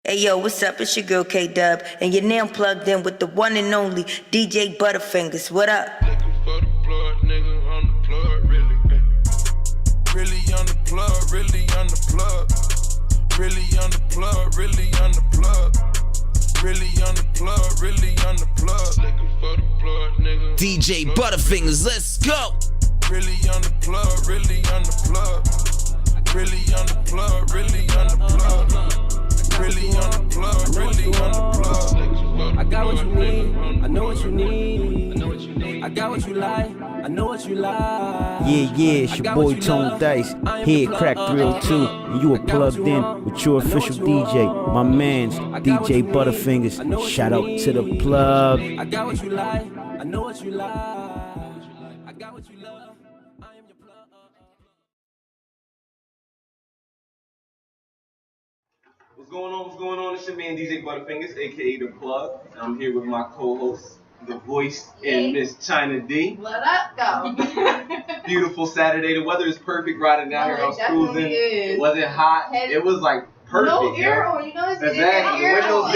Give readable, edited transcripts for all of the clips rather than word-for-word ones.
Hey yo, what's up? It's your girl K-Dub, and you're now plugged in with the one and only DJ Butta-fingaz. What up? Looking for the plug, nigga, on the plug, really. Really on the plug, really on the plug. Really on the plug, really on the plug. Really on the plug, really on the plug. Looking for the plug, nigga. DJ Butta-fingaz, let's go! Really on the plug, really on the plug. Really on the plug, really on the plug. Really on the plug, really on the plug. I got what you need, I know what you need. I got what you like, I know what you like. Yeah, it's your boy Tone Dice, here at Crack 302, and you are plugged in with your official DJ, my man's DJ Butta-fingaz. Shout out to the plug. I got what you like, I know what you like. I got what you love, I am your plug. What's going on? It's your man DJ Butta-fingaz, aka The Plug. And I'm here with my co-host, The Voice, and Miss China D. What up, though? Beautiful Saturday. The weather is perfect riding down here. I was cruising. It wasn't hot. It was like perfect. No air on, you know, it's exactly. The windows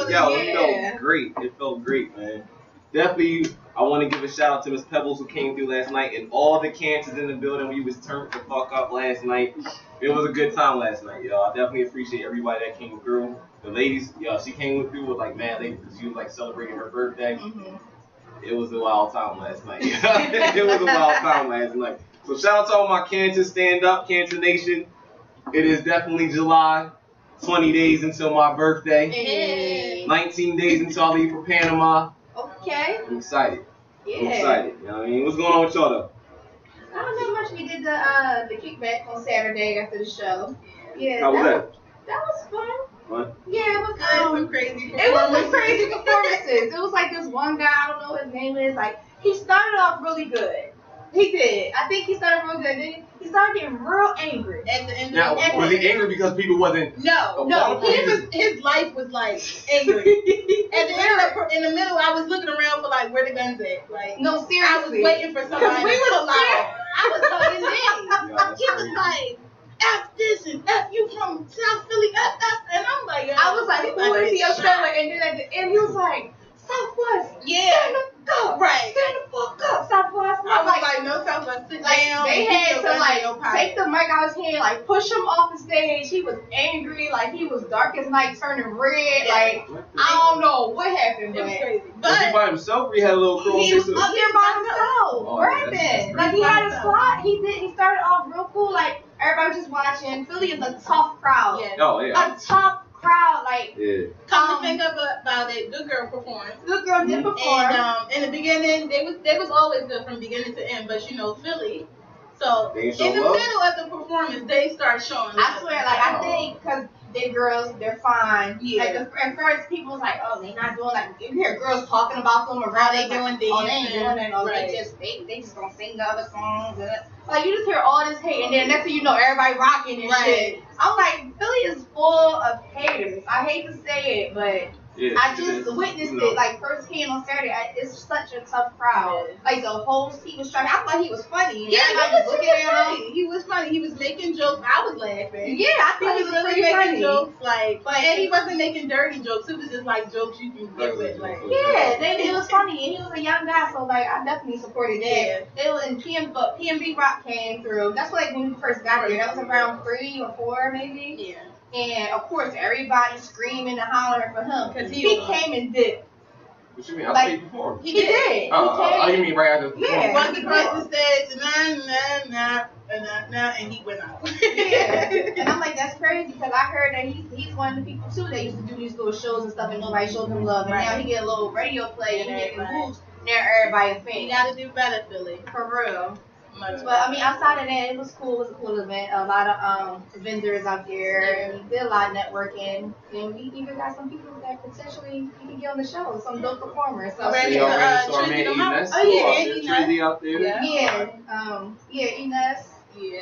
down. Yeah. It felt great. It felt great, man. Definitely, I want to give a shout out to Miss Pebbles who came through last night and all the cancers in the building. We was turned the fuck up last night. It was a good time last night, y'all. I definitely appreciate everybody that came through. The ladies, she came through with like mad ladies because she was like celebrating her birthday. Mm-hmm. It was a wild time last night. It was a wild time last night. So shout out to all my cancers, stand up, Cancer Nation. It is definitely July. 20 days until my birthday. Hey. 19 days until I leave for Panama. Okay. I'm excited. Yeah. I'm excited. You know what I mean? What's going on with y'all though? I don't know much. We did the kickback on Saturday after the show. Yeah. How was that? That was fun. Fun? Yeah, it was some crazy It was some crazy performances. It was like this one guy, I don't know what his name is, like he started off really good. He did. I think he started real good. Then he started getting real angry at the end. Now, was he angry because people wasn't? No. His life was like angry. At the end, in the middle, I was looking around for like where the guns at. Like, no, seriously, I was waiting for somebody. We would were loud. I was so in He was like, F this and F you from South Philly, F, and I'm like, I was like, who is he upset with? And then at the end, he was like, Southwest, stand up, right, stand the fuck up, Southwest. I was like, no Southwest, sit down. They had to like take the mic out of his hand, like push him off the stage. He was angry, like he was dark as night, turning red. Like I don't know what happened, it was crazy. Was he by himself or he had a little crew? He was up there by himself, rapping. Like he had a slot. He started off real cool. Like everybody was just watching. Philly is a tough crowd. Yeah. Oh yeah. A tough crowd, like come to think about it, Good Girl performed. Good Girl did perform. And in the beginning, they was always good from beginning to end, but you know Philly. So in the middle of the performance, they start showing. I swear, like I think because they girls, they're fine. Yeah. Like at first, people was like, oh, they not doing like you hear girls talking about them around. They doing dancing. Oh, they ain't doing that. Oh, right. they just gonna sing the other songs. And like you just hear all this hate, and then next thing you know, everybody rocking and shit. I'm like, Philly is full of haters. I hate to say it, but I just witnessed it like firsthand on Saturday. It's such a tough crowd. Like the whole team was trying. I thought he was funny. Yeah, he was funny. He was making jokes. I was laughing. Yeah, I thought he was really making jokes. And he wasn't making dirty jokes. It was just like jokes you can get with. Like it was funny, and he was a young guy, so like I definitely supported that. And PNB Rock came through. That's like when we first got here. That was around 3 or 4 maybe. Yeah. And of course, everybody screaming and hollering for him because he came and did. What you mean? I think he performed. He did. Oh, you mean right after the performance? Yeah. Once he crossed the stage, and he went out. Yeah. And I'm like, that's crazy because I heard that he's one of the people too that used to do these little shows and stuff and nobody showed him love. And now he get a little radio play and getting boost. Now everybody a fan. You gotta do better, Philly. For real. But I mean, outside of that, it was cool. It was a cool event. A lot of vendors out there. We did a lot of networking, and we even got some people that potentially you can get on the show. Some dope performers. So Trizzy out there. Ines. Yeah.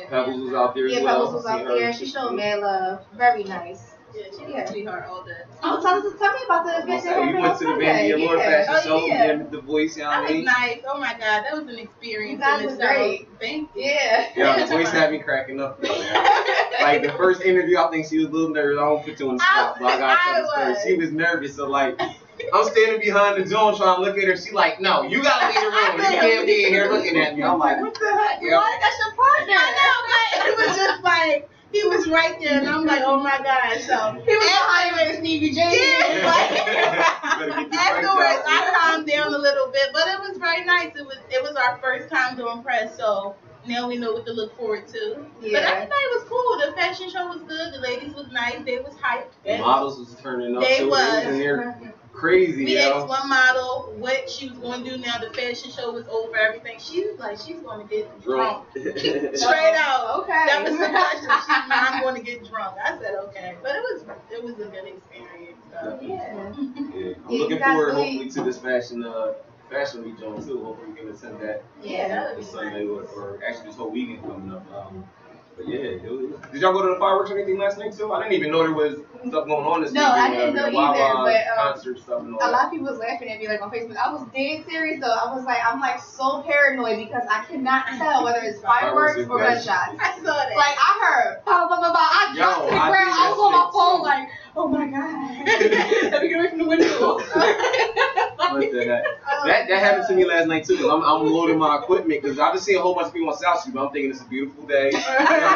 Pebbles was out there. Yeah, Pebbles was out there. She showed mad love. Very nice. Yeah, she was a sweetheart all day. Oh, tell me about the event that happened We went to the Sunday. Lord Fashion Show. The Voice, you know what I mean? That was nice. Oh my God, that was an experience. That was great. Thank you. Yeah. Yeah, the Voice had me cracking up. Like the first interview, I think she was a little nervous. I don't put you on the spot, but I got to tell this first. She was nervous, so like I'm standing behind the joint trying to look at her. She like, no, you gotta leave the room. You can't be in here looking at me. I'm like, what the heck? Why? That's your partner. I know, but it was just like he was right there, and I'm like, oh my god. So he was behind him in Stevie J. Yeah, like, afterwards, I calmed down a little bit, but it was very nice. It was our first time doing press, so now we know what to look forward to. Yeah. But everybody was cool. The fashion show was good. The ladies was nice. They was hyped. The models was turning up. They was. And they're crazy. We asked one model what she was going to do now the fashion show was over. Everything. She was like, she's going to get drunk. Straight out. Okay. That was the question. She's like, I'm going to get drunk. I said okay, but it was a good experience. So. Yeah. I'm looking forward hopefully to this fashion week joint too. Hopefully we can attend that. Yeah. This Sunday or actually this whole weekend coming up. But yeah, did y'all go to the fireworks or anything last night too? I didn't even know there was stuff going on this weekend. No, I didn't know either. But concert stuff and all a lot of people was laughing at me like on Facebook. I was dead serious though. I'm like so paranoid because I cannot tell whether it's fireworks or gunshots. I saw that. Like I heard, blah blah blah blah. I dropped to the ground. I was on my phone like, oh my god. Let me get away from the window. What the heck? That happened to me last night too. Cause I'm loading my equipment because I just see a whole bunch of people on South Street. But I'm thinking it's a beautiful day. You know what I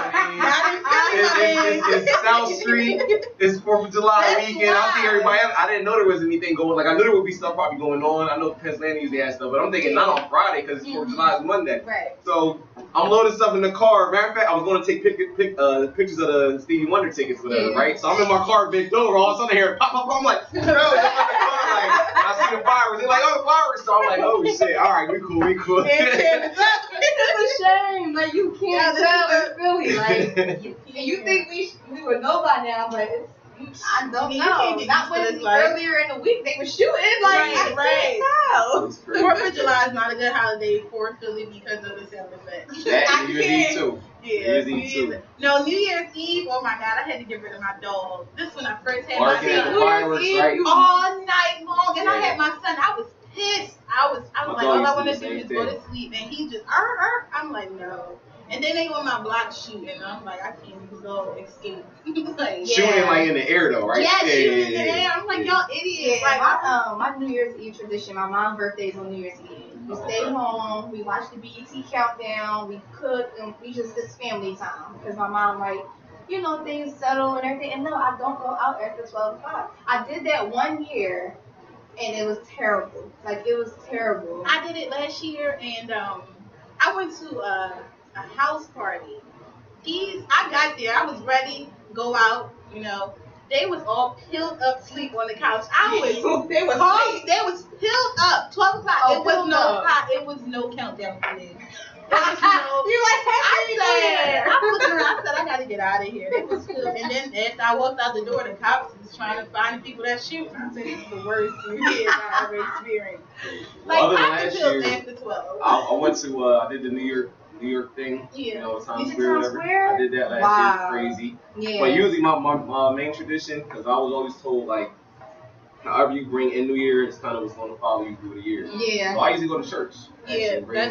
mean? It's South Street. It's 4th of July weekend. I see everybody else. I didn't know there was anything going. Like I knew there would be stuff probably going on. I know Pennsylvania usually has stuff, but I'm thinking not on Friday because it's 4th of July is Monday. Right. So I'm loading stuff in the car. Matter of fact, I was going to take pictures of the Stevie Wonder tickets, whatever. Right. So I'm in my car, bent over. All of a sudden, I hear pop, pop, pop. I'm like, no. I see the fireworks. They're like, oh, the fireworks. So I'm like, oh shit. All right, we cool. It's a shame. Like you can't tell in Philly. Like you think we would know by now, but it's. I don't know. Not when earlier in the week they were shooting. Like right. I 4th of July is not a good holiday for Philly because of the sound effects. That and New Year's Eve too. Yeah, no, New Year's Eve. Oh my God, I had to get rid of my dog. This when I first had my son. New Year's Eve right? All night long, and I had my son. I was pissed. I was like, all I want to do is go to sleep, and he just I'm like, no. And then they on my block shooting. I'm like, I can't even go escape. Like, shooting like in the air though, right? Yeah, shooting in the air. I'm like, y'all idiots. Like my New Year's Eve tradition. My mom's birthday is on New Year's Eve. We stay home. We watch the BET countdown. We cook, and it's family time because my mom things settle and everything. And no, I don't go out after 12 o'clock. I did that one year, and it was terrible. Like it was terrible. I did it last year, and I went to a house party. I got there, I was ready, go out, They was all peeled up sleep on the couch. They was peeled up, 12 o'clock. Oh, It was no countdown for me. You're like, I'm looking around, I said, I gotta get out of here. It was good. And then after I walked out the door, the cops was trying to find people that shoot. I said, this is the worst New Year's I ever experienced. Like, well, I last year, after 12. I went to, I did the New York thing, Times Square, whatever. Square? I did that last year, crazy. Yeah. But usually my main tradition, because I was always told, like, however you bring in New Year, it's kind of what's going to follow you through the year. Yeah. So I usually go to church.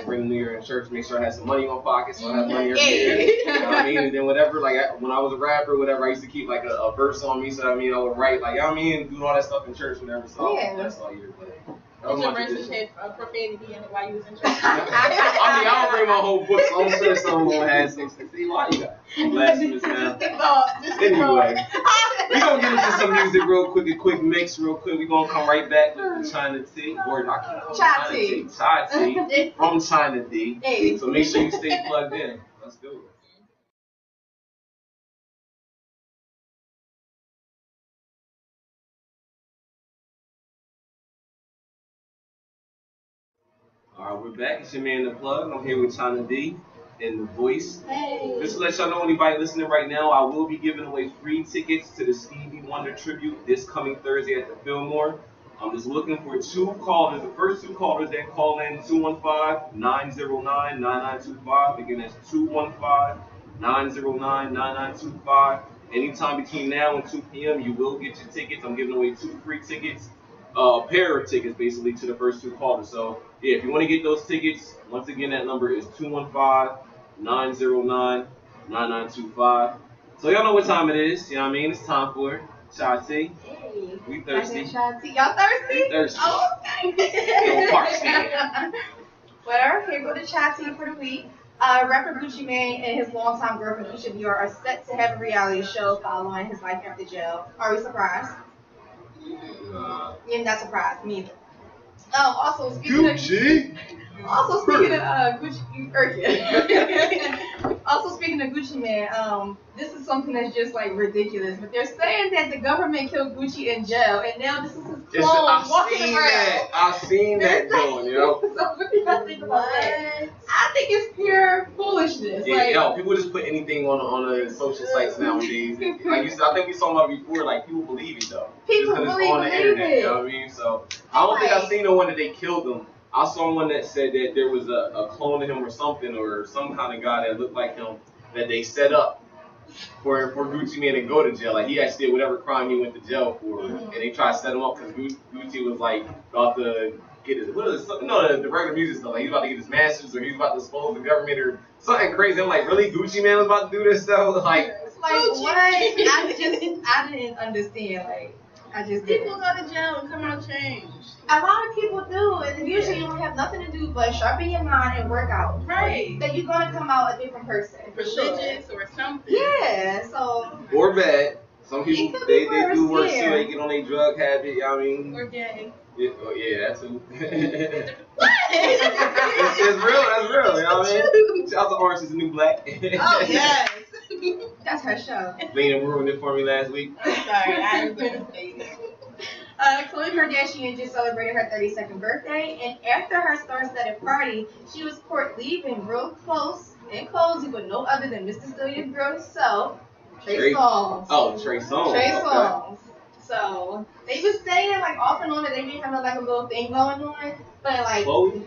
Bring New Year in church, make sure I have some money in my pocket, so I have money every year. You know what I mean? And then whatever, like, when I was a rapper, whatever, I used to keep, like, a verse on me, so I would write, like, do all that stuff in church, whatever, so that's all year. Did your verses have profanity in it while you was in church? I don't bring my whole book, so I'm sure someone will have some. See, why you got blasphemous now? Anyway, we're going to get into some music real quick, a quick mix real quick. We're going to come right back with China Tea. Chai Tea from China D. Hey. So make sure you stay plugged in. Let's do it. Alright, we're back. It's your man, The Plug. I'm here with China D and The Voice. Hey. Just to let y'all know, anybody listening right now, I will be giving away free tickets to the Stevie Wonder tribute this coming Thursday at the Fillmore. I'm just looking for 2 callers. The first 2 callers that call in 215-909-9925. Again, that's 215-909-9925. Anytime between now and 2 p.m., you will get your tickets. I'm giving away 2 free tickets. A pair of tickets basically to the first 2 callers. So yeah, if you want to get those tickets, once again that number is 215-909-9925. So y'all know what time it is. You know what I mean? It's time for Shot Tea. Hey. We thirsty. Y'all thirsty? We thirsty. Oh, okay. Little parched. Well, here go the Chai Tea for the week. Rapper Gucci Mane and his longtime girlfriend Keisha Dior are set to have a reality show following his life after jail. Are we surprised? You're not surprised, me either. Also speaking of Gucci also speaking of Gucci Mane, this is something that's just like ridiculous. But they're saying that the government killed Gucci in jail, and now this is his clone walking around. I've seen that going, yo. So what do y'all think about that? I think it's pure foolishness. Yeah, like, yo, people just put anything on the social sites nowadays. Like you said, I think we saw about before. Like people believe it though. People Just 'cause really it's on the believe internet. it. You know what I mean? So I don't think I've seen the one that they killed him. I saw one that said that there was a clone of him or something, or some kind of guy that looked like him that they set up for Gucci Mane to go to jail. Like he actually did whatever crime he went to jail for, and they tried to set him up because Gucci was like about to get his the regular music stuff. Like he's about to get his masters, or he's about to expose the government, or something crazy. I'm like, really, Gucci Mane was about to do this stuff? Like what? I didn't understand. Like I just didn't. People go to jail and come out changed. A lot of people do, and usually you don't have nothing to do but sharpen your mind and work out. Right. That you're gonna come out a different person. Religious or something. Yeah. So. or bad. Some people they do worse yeah. too. They get on their drug habit. You know what I mean? Or gay. Yeah, oh yeah, that too. What? It's real. That's real. You know what I mean? Shout out to Orange is the New Black. Oh yes. That's her show. Lena ruined it for me last week. I'm sorry, I was gonna say that. Khloe Kardashian just celebrated her 32nd birthday, and after her star-studded party, she was caught leaving real close and cozy with no other than Mr. Still Your Girl himself, Trey Songz. Oh, Trey Songz. Trey Okay. Songz. So they was saying like off and on that they been having like a little thing going on, but like Khloe,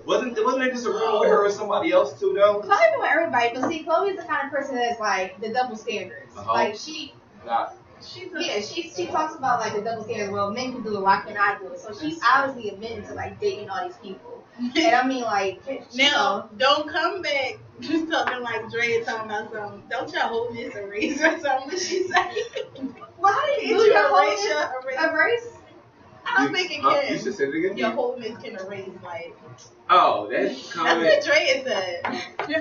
Wasn't there just a rumor with her or somebody else too though? Khloe been with everybody, but see, Khloe's the kind of person that's like the double standards. Like she talks about like the double standards. Well, men can do it, why can't I do it? So she's obviously admitting to like dating all these people. And I mean like now don't come back just talking like Dre talking about something. Don't y'all hold this a race or something? What she say? Well, how do you do your whole erase? I don't think it can. You should say it again. Your wholeness can erase like. Oh, that's comment. That's what Dre said.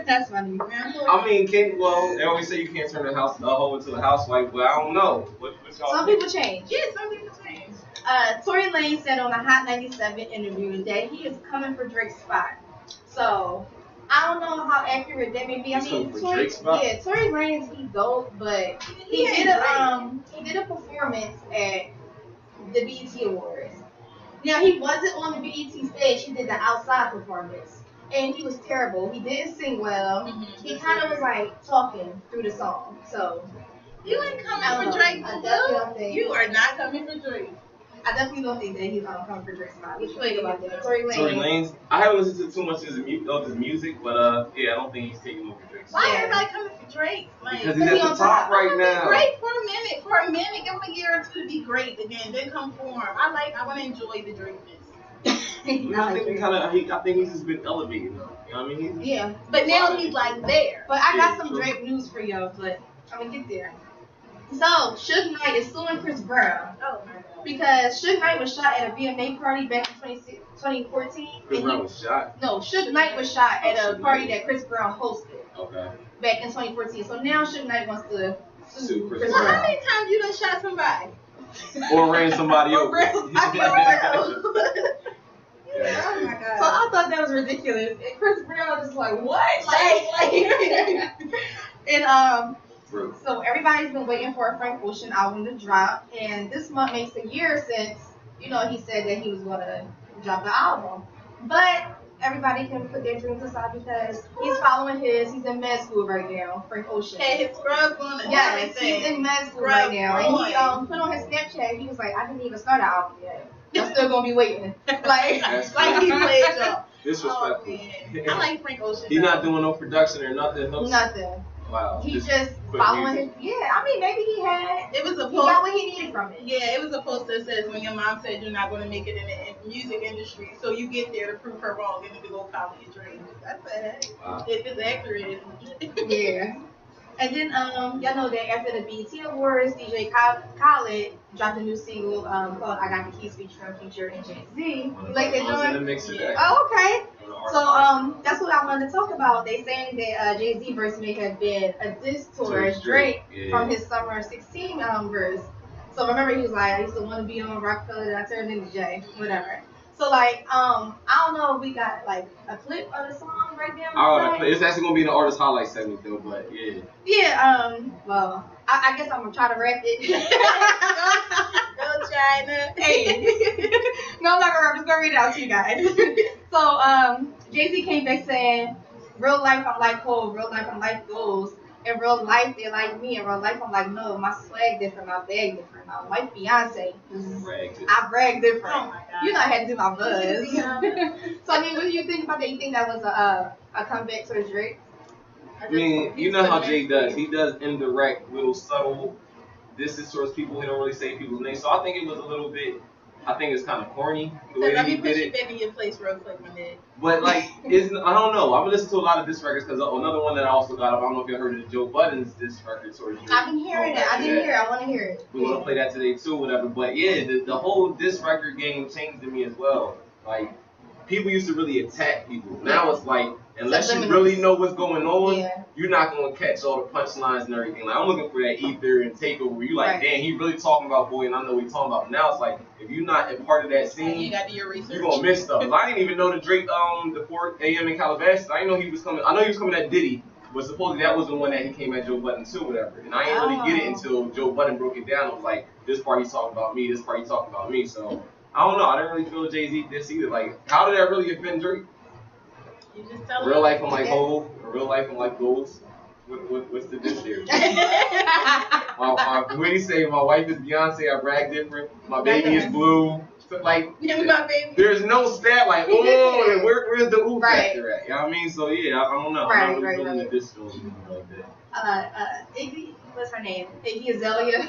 That's funny. I mean, they always say you can't turn a hoe into a housewife, but I don't know. What y'all Some think? people change. Yeah, some people change. Tory Lanez said on a Hot 97 interview that he is coming for Drake's spot. So I don't know how accurate that may be. I mean, Tory Lanez, he's dope, but he did a performance at the BET Awards. Now he wasn't on the BET stage. He did the outside performance, and he was terrible. He didn't sing well. Mm-hmm. He kind of was like talking through the song. So you ain't coming for Drake, boo. You are not coming for Drake. I definitely don't think that he's gonna come for Drake's spot. What you think about that? Tory Lanez. I haven't listened to too much of his music, but yeah, I don't think he's taking over Drake's spot. Why everybody coming for Drake? Like, because he's at the top right now. Great for a minute. For a minute, give him a year or two to be great again. Then come form. I want to enjoy the Drakeness. I think he's just been elevated. You know what I mean? Yeah. But now he's like there. But I got some Drake news for y'all, but I'm gonna get there. So, Suge Knight is suing Chris Brown. Oh my God. Because Suge Knight was shot at a VMA party back in 2014. Chris Brown was shot? No, Suge Knight was shot at a party that Chris Brown hosted. Okay. Back in 2014. So now Suge Knight wants to sue Chris Well, Brown. how many times you done shot somebody? Or ran somebody over. Oh my God. So I thought that was ridiculous. And Chris Brown was like, what? And so everybody's been waiting for a Frank Ocean album to drop, and this month makes a year since, he said that he was gonna drop the album. But everybody can put their dreams aside because he's following he's in med school right now, Frank Ocean. Hey, his scrubs on the Yes, he's in med school right now. And he put on his Snapchat, he was like, I didn't even start an album yet. I'm still gonna be waiting. Like he played y'all. Disrespectful. I like Frank Ocean. He's not doing no production or nothing. Nothing. Wow. He just following his. Yeah, I mean, maybe he got what he needed from it. Yeah, it was a post that says when your mom said you're not going to make it in the music industry, so you get there to prove her wrong and to go follow your dreams. That's bad. Wow. If it's accurate. Yeah. And then y'all know that after the BET Awards, DJ Khaled dropped a new single called "I Got the Keys" featuring Future and Jay-Z. You like that joint? In the mix today. Oh, okay. So that's what I wanted to talk about. They saying that Jay-Z verse may have been a diss towards Drake from his Summer 16 verse. So remember he was like, I used to want to be on Rockefeller, then I turned into Jay, whatever. So like, I don't know if we got like a clip of the song right now. It's actually gonna be in the artist highlight segment though, but yeah. Yeah. Well, I guess I'm gonna try to rap it. Go China. Hey. No, I'm not gonna rap. Just gonna read it out to you guys. So Jay-Z came back saying, "Real life I'm like Cole, real life I'm like goals. In real life they like me. In real life I'm like no. My swag different, my bag different. My wife Beyonce. I brag different. Oh my God. You know I had to do my buzz." So I mean, what do you think about that? You think that was a comeback towards Drake? I mean, you know how Jay does. He does indirect, little subtle disses towards people. He don't really say people's names. So I think it was a little bit. I think it's kind of corny the way that he did it. Let me put you back in your place real quick, my nigga. But like, I don't know. I've listened to a lot of diss records because another one that I also got up. I don't know if you heard of the Joe Budden's diss record towards Drake. I've been hearing it. I didn't hear it. I want to hear it. We're gonna play that today too, whatever. But yeah, the whole diss record game changed to me as well. Like, people used to really attack people. Now it's like, unless you really know what's going on, you're not gonna catch all the punchlines and everything. Like, I'm looking for that ether and takeover. You like, damn, he really talking about boy, and I know what he's talking about. Now it's like, if you're not a part of that scene, you got to do your research. You're gonna miss stuff. I didn't even know the Drake, the 4 a.m. in Calabasas. I didn't know he was coming. I know he was coming at Diddy, but supposedly that was the one that he came at Joe Budden too, whatever. And I didn't really get it until Joe Budden broke it down. It was like, this part he's talking about me, this part he's talking about me. So I don't know. I didn't really feel Jay-Z this either. Like, how did that really offend Drake? You just tell real life I'm like Hov, real life I'm like goals. What's the dish here? What do you say? My wife is Beyonce, I brag different. My baby is blue. So, like, my baby. There's no stat like, oh, and where's the ooh factor at? You know what I mean? So yeah, I don't know. I'm not really feeling the diss film like that. Iggy, what's her name? Iggy Azalea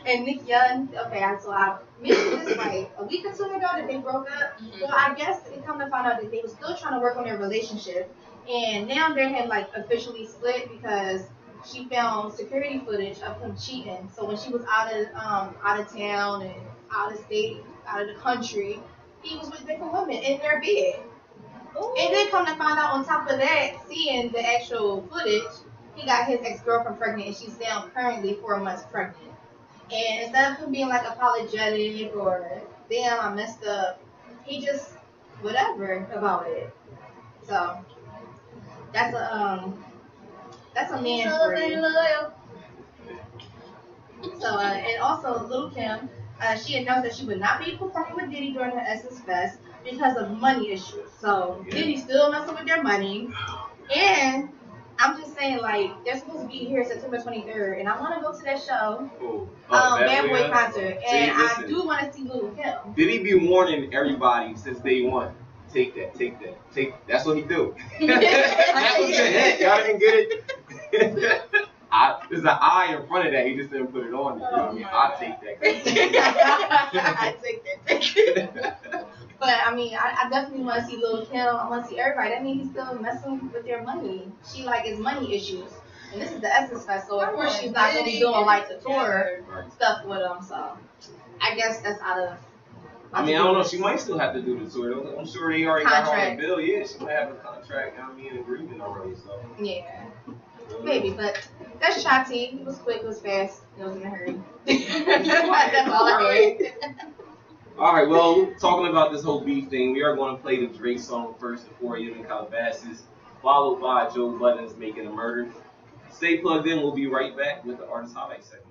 and Nick Young. Okay, so I mentioned this like a week or two ago that they broke up. Well, I guess it come to find out that they were still trying to work on their relationship, and now they had like officially split because she found security footage of him cheating. So when she was out of town and out of state, out of the country, he was with different women in their bed. Ooh. And then come to find out on top of that, seeing the actual footage, he got his ex-girlfriend pregnant, and she's now currently 4 months pregnant. And instead of him being like apologetic or damn I messed up, he just whatever about it. So that's a man for you. So and also Lil' Kim, she announced that she would not be performing with Diddy during her Essence Fest because of money issues. So Diddy's still messing with their money, and I'm just saying, like, they're supposed to be here September 23rd, and I want to go to that show, Bad Boy concert, and I do want to see Lil' Kim. Diddy be warning everybody since day one. Take that. That's what he do. That's what you hit. Y'all didn't get it. There's an I in front of that. He just didn't put it on. You know what I mean? I take that. I take that. But I mean, I definitely want to see Lil' Kim. I want to see everybody. That means he's still messing with their money. She like is money issues, and this is the Essence Fest, so of course she's not gonna be doing like the tour stuff with him. So I guess that's out of. I mean, I don't know. She might still have to do the tour. I'm sure they already got her on the bill. Yeah, she might have a contract. You know what I mean, agreement already. So yeah, maybe, but that's Shotty. It was quick. It was fast. It was in a hurry. That's all I heard. All right, well, talking about this whole beef thing, we are going to play the Drake song first, the 4 a.m. in Calabasas, followed by Joe Budden's Making a Murder. Stay plugged in. We'll be right back with the Artist Highlight segment.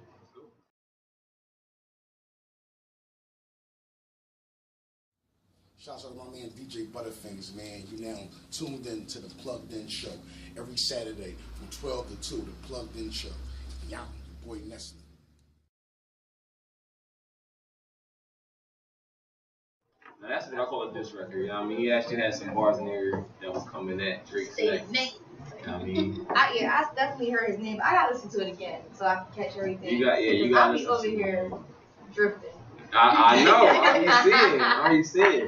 Shouts out to my man DJ Butta-fingaz, man. You now tuned in to the Plugged In Show every Saturday from 12 to 2, the Plugged In Show. Yeah, your boy Nestle. Now that's what I call a diss record. You know what I mean? He actually had some bars in there that was coming at Drake's neck. You know what I mean? I definitely heard his name. I gotta listen to it again so I can catch everything. You got I'll be over here drifting. I know. I already said.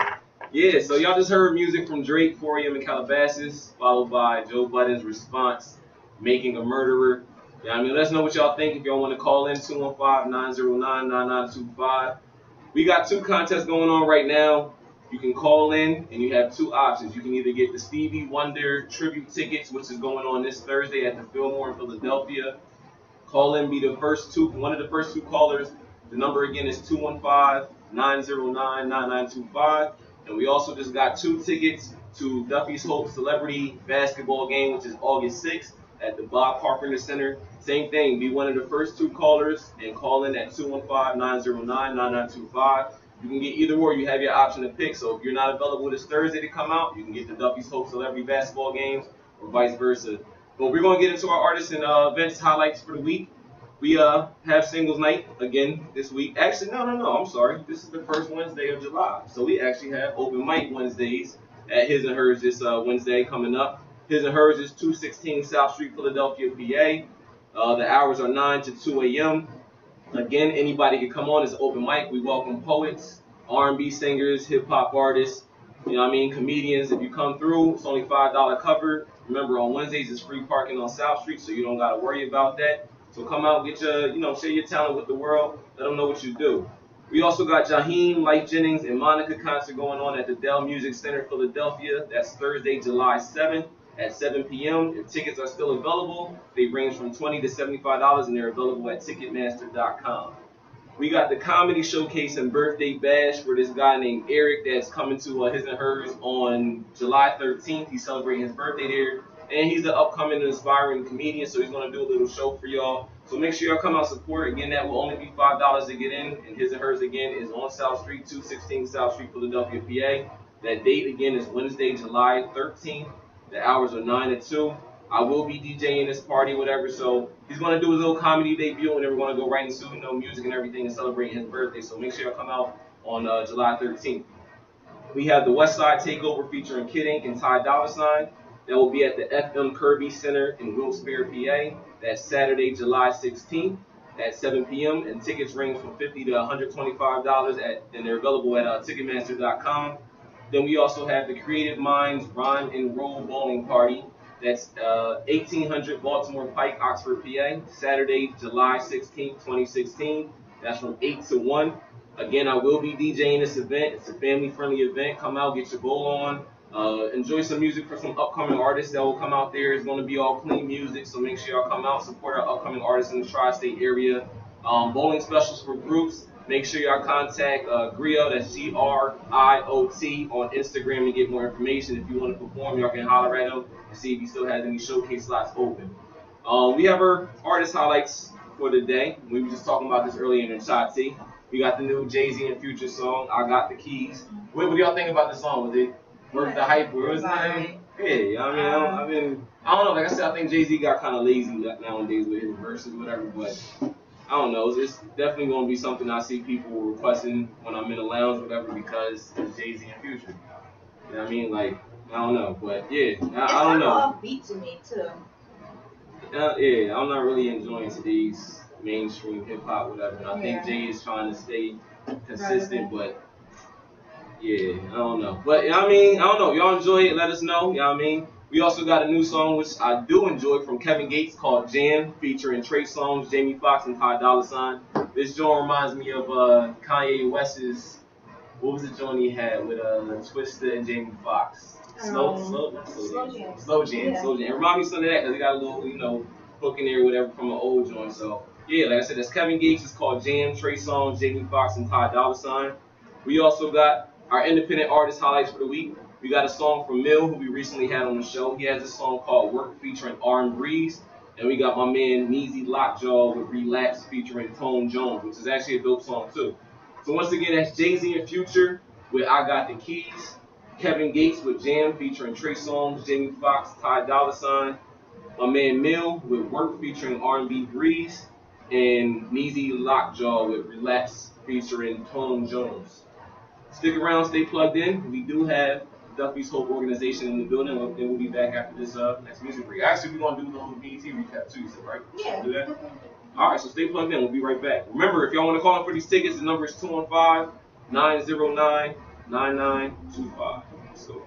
Yeah, so y'all just heard music from Drake, 4 a.m. in Calabasas, followed by Joe Budden's response, Making a Murderer. Yeah, I mean, let us know what y'all think. If y'all want to call in, 215-909-9925. We got 2 contests going on right now. You can call in, and you have 2 options. You can either get the Stevie Wonder tribute tickets, which is going on this Thursday at the Fillmore in Philadelphia. Call in, be one of the first 2 callers. The number again is 215-909-9925. And we also just got 2 tickets to Duffy's Hope Celebrity Basketball Game, which is August 6th at the Bob Carpenter Center. Same thing, be one of the first 2 callers and call in at 215-909-9925. You can get either or. You have your option to pick. So if you're not available this Thursday to come out, you can get the Duffy's Hope Celebrity Basketball Games or vice versa. But we're going to get into our artists and events highlights for the week. We have singles night again this week. Actually, no, I'm sorry. This is the first Wednesday of July. So we actually have open mic Wednesdays at His and Hers this Wednesday coming up. His and Hers is 216 South Street, Philadelphia, PA. The hours are 9 to 2 a.m. Again, anybody can come on. It's open mic. We welcome poets, R&B singers, hip-hop artists, you know what I mean, comedians. If you come through, it's only $5 cover. Remember, on Wednesdays, it's free parking on South Street, so you don't got to worry about that. So come out, get your, share your talent with the world. Let them know what you do. We also got Jaheim, Life Jennings, and Monica concert going on at the Dell Music Center, Philadelphia. That's Thursday, July 7th at 7 p.m. If tickets are still available, they range from $20 to $75, and they're available at Ticketmaster.com. We got the Comedy Showcase and Birthday Bash for this guy named Eric that's coming to His and Hers on July 13th. He's celebrating his birthday there. And he's an upcoming and aspiring comedian, so he's going to do a little show for y'all. So make sure y'all come out support. Again, that will only be $5 to get in. And His and Hers, again, is on South Street, 216 South Street, Philadelphia, PA. That date, again, is Wednesday, July 13th. The hours are 9 to 2. I will be DJing this party, whatever. So he's going to do his little comedy debut, and then we're going to go right into music and everything and celebrate his birthday. So make sure y'all come out on July 13th. We have the West Side Takeover featuring Kid Ink and Ty Dolla $ign. That will be at the FM Kirby Center in Wilkes-Barre, PA. That's Saturday, July 16th at 7 p.m. And tickets range from $50 to $125, and they're available at Ticketmaster.com. Then we also have the Creative Minds Rhyme and Roll Bowling Party. That's 1800 Baltimore Pike, Oxford, PA. Saturday, July 16th, 2016. That's from 8 to 1. Again, I will be DJing this event. It's a family-friendly event. Come out, get your bowl on. Enjoy some music for some upcoming artists that will come out there. It's going to be all clean music, so make sure y'all come out, support our upcoming artists in the tri-state area. Bowling specials for groups. Make sure y'all contact Griot, that's Griot, on Instagram and get more information. If you want to perform, y'all can holler at him and see if he still has any showcase slots open. We have our artist highlights for the day. We were just talking about this earlier in the chat. We got the new Jay-Z and Future song, I Got the Keys. What do y'all think about the song? Was it worth the hype? Or was it? Yeah, I mean, I don't know. Like I said, I think Jay-Z got kind of lazy nowadays with his verses, whatever. But I don't know. It's definitely going to be something I see people requesting when I'm in the lounge, whatever, because it's Jay-Z and Future. You know what I mean? Like, I don't know. But yeah, I don't know. It's beat to me too. Yeah, I'm not really enjoying today's mainstream hip hop, whatever. And I think Jay is trying to stay consistent, but yeah, I don't know. But I mean, I don't know. Y'all enjoy it? Let us know. You know what I mean? We also got a new song which I do enjoy from Kevin Gates called Jam, featuring Trey Songz, Jamie Foxx, and Ty Dolla $ign. This joint reminds me of Kanye West's, what was the joint he had with Twista and Jamie Foxx? Slow Jam. It reminds me of something of that because it got a little, hook in there, whatever, from an old joint. So yeah, like I said, that's Kevin Gates. It's called Jam, Trey Songz, Jamie Foxx, and Ty Dolla $ign. We also got our independent artist highlights for the week. We got a song from Mill, who we recently had on the show. He has a song called Work featuring R and Breeze. And we got my man Neezy Lockjaw with Relapse featuring Tone Jones, which is actually a dope song too. So once again, that's Jay-Z and Future with I Got the Keys. Kevin Gates with Jam featuring Trey Songz, Jamie Foxx, Ty Dolla $ign. My man Mill with Work featuring R&B Breeze. And Neezy Lockjaw with Relapse featuring Tone Jones. Stick around, stay plugged in. We do have Duffy's Hope organization in the building, and we'll be back after this next music break. Actually, we're going to do the whole BET recap too, you said, right? Yeah. Do that? All right, so stay plugged in. We'll be right back. Remember, if y'all want to call in for these tickets, the number is 215-909-9925. Let's go.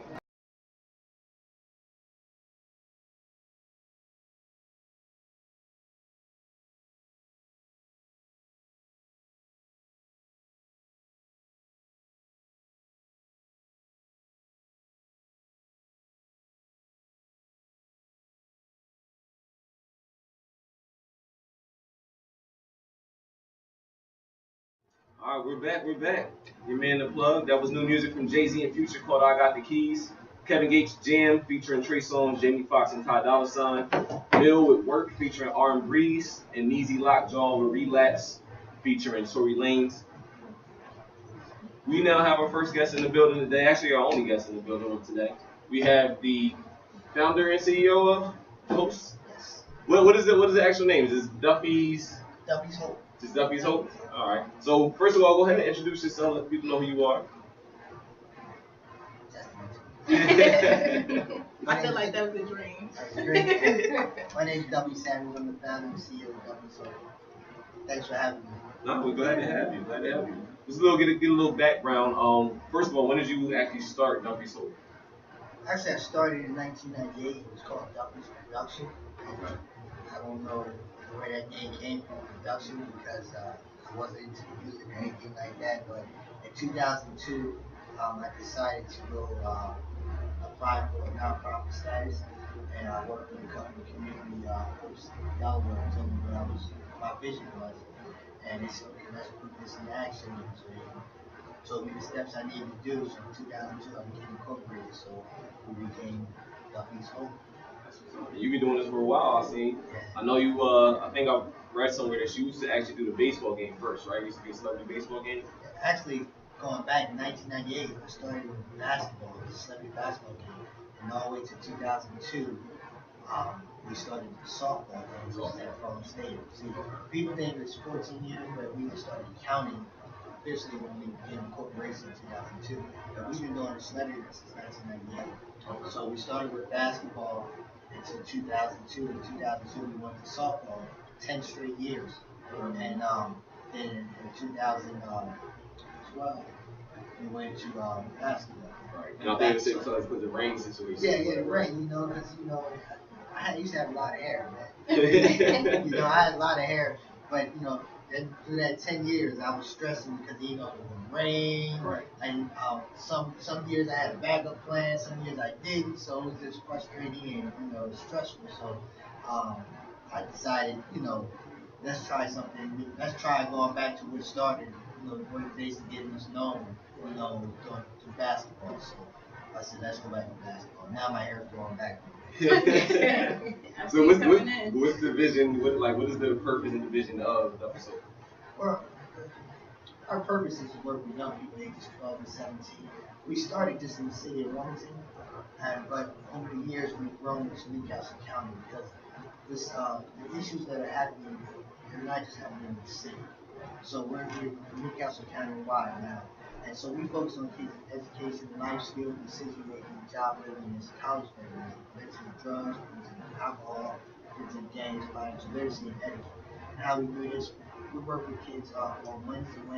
All right, we're back. We're back. Your man, The Plug. That was new music from Jay-Z and Future called I Got the Keys. Kevin Gates Jam featuring Trey Songz, Jamie Foxx, and Ty Dolla $ign. Bill with Work featuring R&B Breeze, and Neezy Lockjaw with Relapse featuring Tory Lanez. We now have our first guest in the building today. Actually, our only guest in the building today. We have the founder and CEO of Host. Yes. What is the actual name? Is this Duffy's Hope. Just Duffy's Hope? All right. So first of all, go ahead and introduce yourself. Let people know who you are. I feel like that was a dream. My name is Duffy Samuels. I'm the founder and CEO of Duffy's Hope. Thanks for having me. No, we're glad to have you. Glad to have you. Just get a little background. First of all, when did you actually start Duffy's Hope? Actually, I started in 1998. It was called Duffy's Production. I don't know where that name came from, production, because I wasn't into music or anything like that. But in 2002, I decided to go apply for a nonprofit status, and I worked with a company, Community Host Delaware, told me what my vision was, and they said, okay, let's put this in action. So they told me the steps I needed to do. So in 2002, I became incorporated. So we became Duffy's Hope. You've been doing this for a while, I see. I know you, I think I read somewhere that you used to actually do the baseball game first, right? You used to be a celebrity baseball game? Actually, going back in 1998, I started with basketball, the celebrity basketball game. And all the way to 2002, we started softball games at Farm Stadium. See, people think it's 14 years, but we just started counting officially when we became a corporation in 2002. But we've been doing the celebrity since 1998. So we started with basketball until 2002. In 2002, we went to softball 10 straight years. And then in 2012, we went to basketball. Right. And I think it's because of the rain situation. Yeah, the rain, because, I used to have a lot of hair, man. I had a lot of hair, but, through that 10 years, I was stressing because, it would rain. Right. And some years I had a backup plan, some years I didn't, so it was just frustrating and, it was stressful. So I decided, let's try something new. Let's try going back to what started, what it basically getting us known, through basketball. So I said, let's go back to basketball. Now my hair is growing back. So what's the vision? What is the purpose and the vision of the episode? Well, our purpose is to work with young people ages 12 and 17. We started just in the city of Wilmington, but over the years we've grown to Newcastle County because the issues that are happening, they're not just happening in the city. So we're in Newcastle County wide now. And so we focus on kids' education, life skills, decision making, job readiness, college readiness, prevention of drugs, prevention of alcohol, prevention of gangs, financial literacy, and etiquette. And how we do this, we work with kids on Wednesdays. We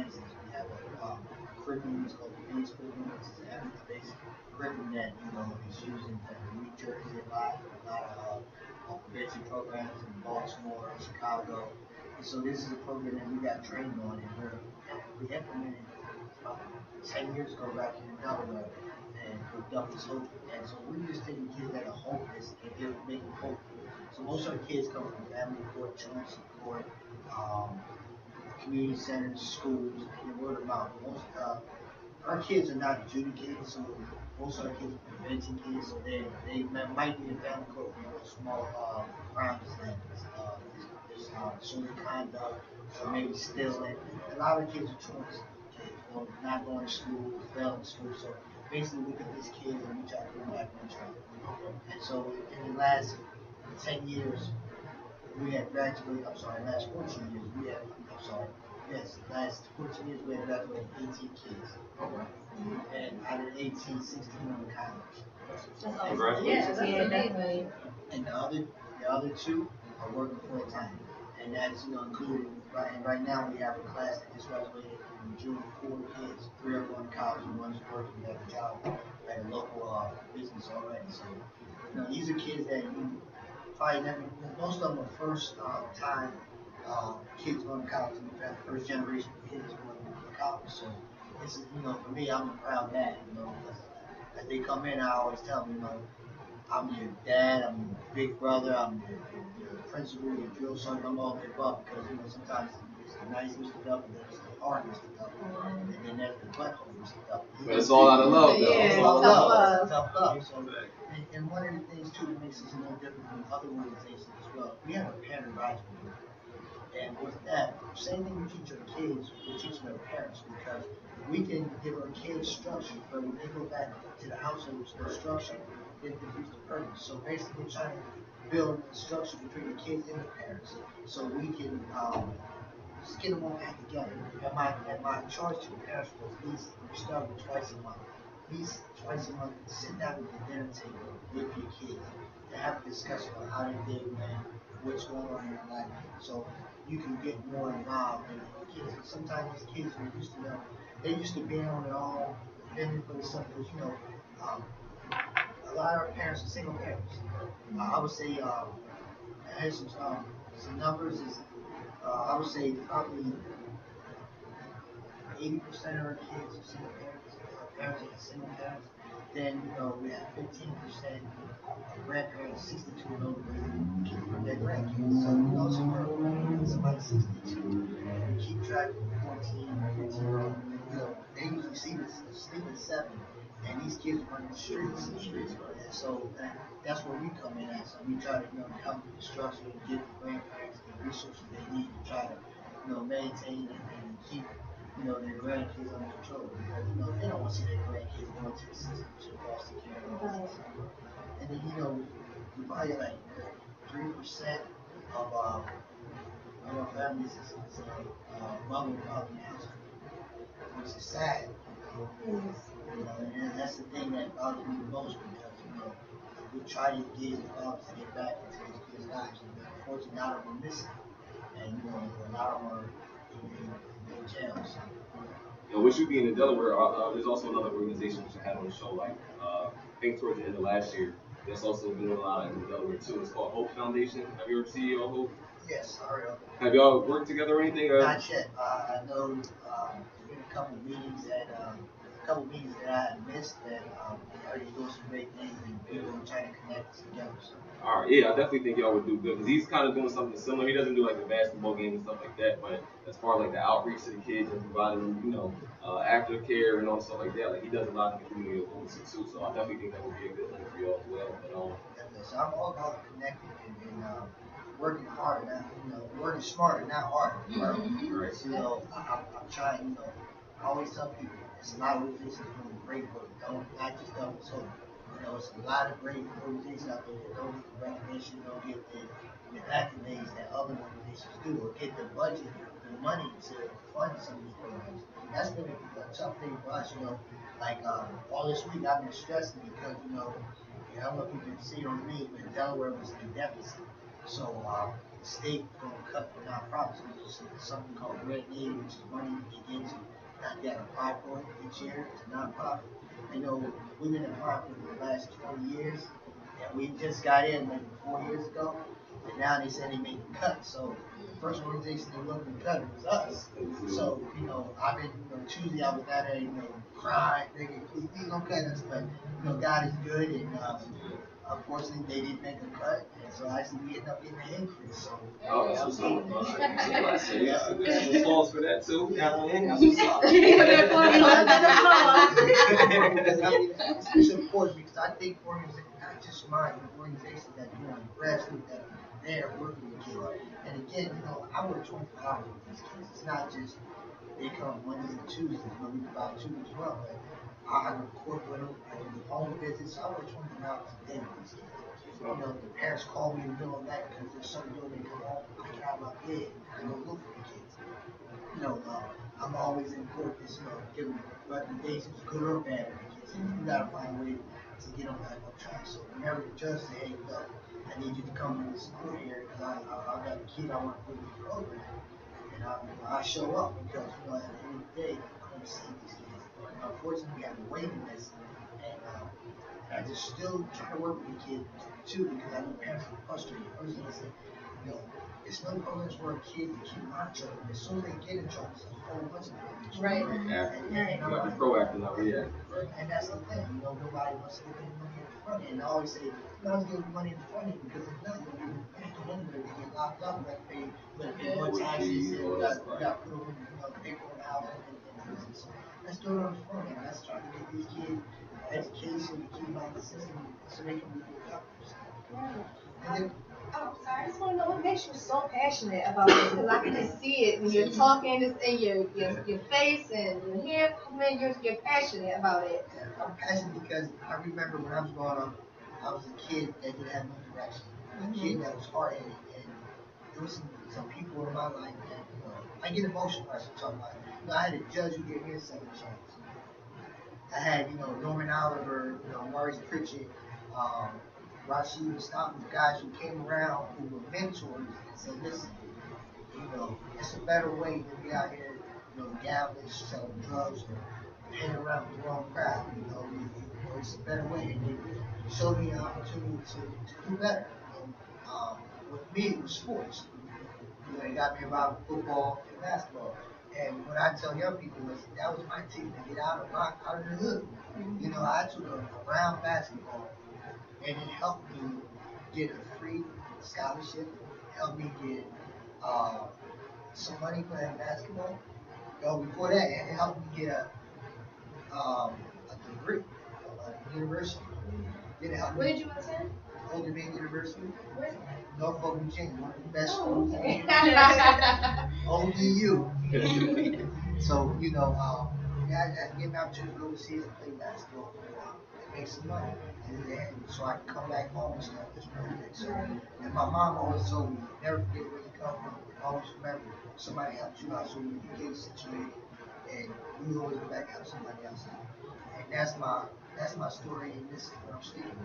have a curriculum called the PACE curriculum, which is an evidence-based curriculum that is used in New Jersey a lot of prevention programs in Baltimore, Chicago. And so this is a program that we got trained on, and we implemented 10 years ago back here in Delaware, and with Duffy's Hope. And so we're just taking kids that are hopeless and making hope. So most of our kids come from family support, children's support, community centers, schools, and word of mouth. Our kids are not adjudicated, so most of our kids are prevention kids, so they might be in family court for small crimes examples. There's disorderly conduct, or maybe stealing. A lot of kids are choice kids, not going to school, failing school. So basically, we look at these kids and we try to put them back on track. And so in the last 10 years, we have graduated, last 14 years, last 14 years we have graduated 18 kids. And out of 18, 16 are in college. Congratulations. Yeah, definitely. And the other two are working full time. And that's, including, right now we have a class that just graduated in June, 4 kids, 3 are going to college and 1's working at a job at a local business already. So, these are kids that you probably never, most of them are first time kids going to college, first generation kids going to college. So, it's, for me, I'm a proud dad, because as they come in, I always tell them, I'm your dad, I'm your big brother, I'm your principal, your drill sergeant, I'm all the above, because, sometimes it's the nice Mr. Duffy, but it's the hard Mr. Duffy. But it's all out of love, though. Yeah, It's all tough love. love. Tough love. So, and one of the things too that makes us a little different from other organizations as well, we have a parent advisory board. And with that, same thing we teach our kids, we're teaching our parents because we can give our kids structure, but when they go back to the household with no structure, it defeats the purpose. So basically, we're trying to build a structure between the kids and the parents, so we can just get them all back together. And my charge to the parents was at least we start with twice a month. At least twice a month, sit down at the dinner table with your kids and have a discussion on how they did, man, what's going on in their life, so you can get more involved in the kids. Sometimes these kids are used to them. They used to being on their own, fending for themselves. Because a lot of our parents are single parents. I would say I had some numbers. Is I would say probably 80% of our kids are single parents. Parents are single parents. Then we have 15% grandparents 62 and older with their grandkids. So we're somebody 62. We keep track of 14, 15. They usually sleep at 7, and these kids are running the streets. And so that's where we come in at. So we try to help with the structure and give the grandparents the resources they need to try to maintain and keep their grandkids under control, because they don't want to see their grandkids going to the system to foster care. And then we probably like 3% of our families is mother and father in the household, which is sad. And that's the thing that bothers me the most, because we try to get fathers to get back into these kids' lives, and unfortunately, a lot of them are missing, and a lot of them are in jail. So. With you being in Delaware, there's also another organization which I had on the show, like I think towards the end of last year. That's also been doing a lot in Delaware too. It's called Hope Foundation. Have you ever seen Hope? Yes, I heard of it. Have y'all worked together or anything? Not yet. I know there's been a couple meetings that I had missed that I heard he's doing some great things, and people are trying to connect us together. So. All right, yeah, I definitely think y'all would do good, because he's kind of doing something similar. He doesn't do like the basketball game and stuff like that, but as far as like the outreach to the kids and providing them, aftercare and all stuff like that, like he does a lot in the community too. So I definitely think that would be a good thing for y'all as well. But so I'm all about connecting and working harder, working smarter, not harder. Right. So I'm trying. I always tell people it's a lot of organizations doing great work. Not just Devil's Hope. It's a lot of great organizations out there that don't get the recognition, don't get the accolades that other organizations do, or get the budget, the money to fund some of these programs. That's been a tough thing for us, Like all this week I've been stressing because, I don't know if you can see it on me, but Delaware was in deficit. So the state going to cut for nonprofits, which is something called Red Aid, which is money you get into. You got to apply for it each year. It's a nonprofit. We've been in nonprofit for the last 20 years, and we just got in maybe 4 years ago, and now they said they made a cut. So the first organization they looking to cut was us. So I've been Tuesday I was out there crying, nigga, please don't cut us. But God is good, and unfortunately they didn't make a cut, and so actually we ended up getting an increase. So that's what's up. Yeah, applause for that too. That's It's important because I think organizations, not just mine, but organizations that do on the grassroots that are there working with kids. And again, I work 24 hours with these kids. It's not just they come Mondays and Tuesdays, but we provide tutoring as well. But I go to court with them, I do the home visits. I work 24 hours a day with these kids. The parents call me in the middle of the night because there's something doing, they come home, I get out of my bed, I go look for the kids. I'm always in court, just giving recommendations, good or bad, for the kids. And you gotta find a way to get them back on track. So whenever the judge say, hey, look, I need you to come to this court here because I got a kid I want to put in the program. And I show up because, at the end of the day, I want to see these kids. Unfortunately, we have a waiting list, and I just still try to work with the kids too because I know parents are frustrated. First thing I say, it's no programs for a kid to keep out of trouble. As soon as they get in trouble, it's a whole bunch of them. Right. And be proactive, not reactive. And that's the thing, nobody wants to give them money in the front end. I always say, no one's giving money in the front end because it's nothing to give back to them. They get locked up, we got to pay more taxes, and we got to put them in paper on the house and prison. So let's do it on the front end. Let's try to get these kids education to keep out the system so they can be good doctors. And then, Oh, sorry. I just want to know what makes you so passionate about this, because I can just see it when you're talking, just in your face and your hair. Man, you're passionate about it. yeah, I'm passionate because I remember when I was growing up, I was a kid that didn't have no direction. A kid that was hard-headed, and there was some people in my life that, I get emotional when I talk about it. I had a judge who gave me a second chance. I had, Norman Oliver, Maurice Pritchett, Rashid Stockton, guys who came around who were mentors and said, listen, it's a better way than be out here, gambling, selling drugs, or hanging around with the wrong crowd. It's a better way. And they showed me the opportunity to do better. With me, it was sports. They got me about football and basketball. And what I tell young people is that was my team to get out of the hood. I took around basketball, and it helped me get a free scholarship, helped me get some money playing basketball. Before that, it helped me get a degree, a university. Where did you attend? Old Dominion University. Where is it? Norfolk, Virginia, one of the best Oh, schools. okay. ODU. So, I get an opportunity to go overseas and play basketball and make some money. And so I can come back home and start this project. So, and my mom always told me, never forget where you come from. Always remember, somebody helped you out so you can get situated. And you always go back and help somebody else out. And that's my story, and this is what I'm speaking.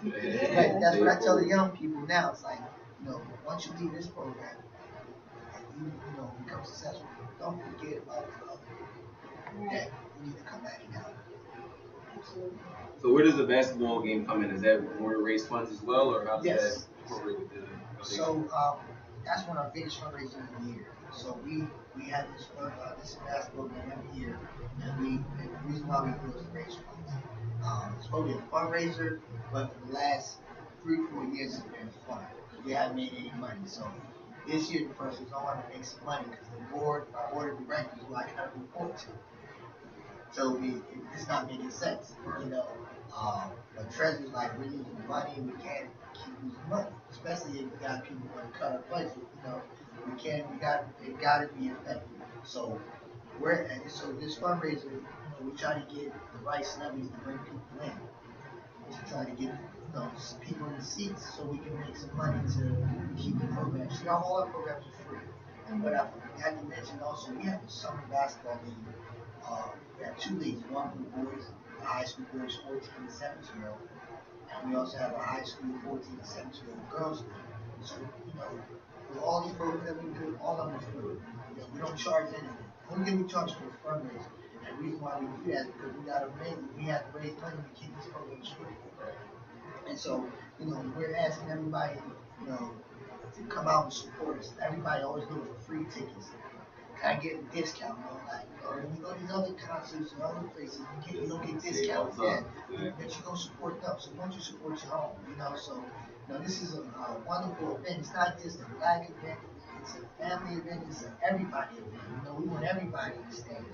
But that's what I tell the young people now. It's like, once you leave this program and you become successful, don't forget about the other. That you need to come back and help. So where does the basketball game come in? Is that where you raise funds as well, or how does Yes. that correlate with the So that's one of our biggest fundraisers of the year. So we have this basketball game every year, and the reason why we do is to raise funds. It's supposed to be a fundraiser, but for the last 3-4 years it's been fun. We haven't made any money. So this year the person is on to make some money because our board of directors, who I kind of report to, so it's not making sense. But treasurer's like, we're losing money, we can't keep losing money, especially if we got people who want to cut our budget. It got to be effective. So this fundraiser, we try to get the right celebrities to bring people in, to try to get people in the seats so we can make some money to keep the program. See, all our programs are free. But I had to mention also, we have a summer basketball league. We have 2 leagues, one for boys, the high school boys 14 to 17-year-old, and we also have a high school 14 to 17-year-old girls league. So, with all these programs that we do, all of them are free. We don't charge anything. The only thing we charge for is fundraising. And the reason why we do that is because we have to raise money to keep this program free. And so, we're asking everybody, to come out and support us. Everybody always looking for free tickets. Can I get a discount? Or when you go to these other concerts and other places, you don't get discounts. But you go support them. So once you support your own, so this is a wonderful event. It's not just a black event. It's a family event. It's an everybody event. We want everybody in the stands.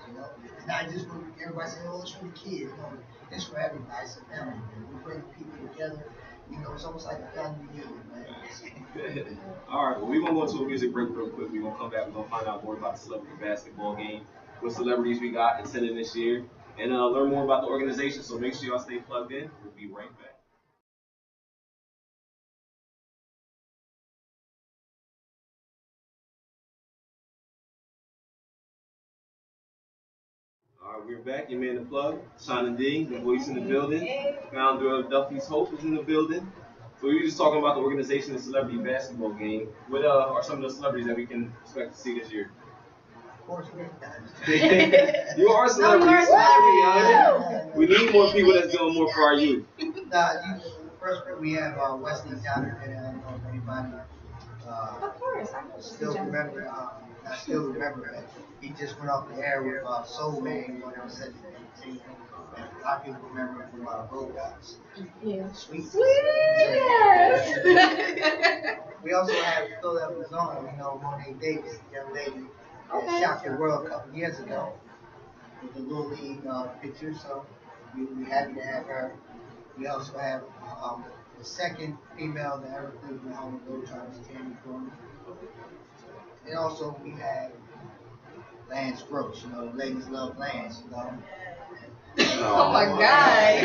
It's not just for everybody saying, oh, it's for the kids. It's for everybody. It's a family event. We bring people together. It's almost like a family reunion, man. All right, well, we're going to go to a music break real quick. We're going to come back. We're going to find out more about the celebrity basketball game, what celebrities we got attending this year, and learn more about the organization. So make sure y'all stay plugged in. We'll be right back. All right, we're back. Your man, The Plug, Shauna D, the voice in the building. Founder of Duffy's Hope is in the building. So we were just talking about the organization of the celebrity basketball game. What are some of the celebrities that we can expect to see this year? Of course, You are a celebrity. We need more people that's doing more for our youth. First, we have Wesley Johnson, and I don't know if anybody Of course, I still remember. I still remember it. He just went off the air with Soul Man when it was 17. And a lot of people remember him from Robots. Yeah. Sweet. Yes. We also have Philadelphia's own, Monet Davis, the young lady that shot the world a couple years ago. with the Little League picture, so we're happy to have her. We also have the second female that ever played for the Harlem Globetrotters, Tammy Crone. And also we have Lance Gross. You know, the ladies love Lance. You know. Oh my God.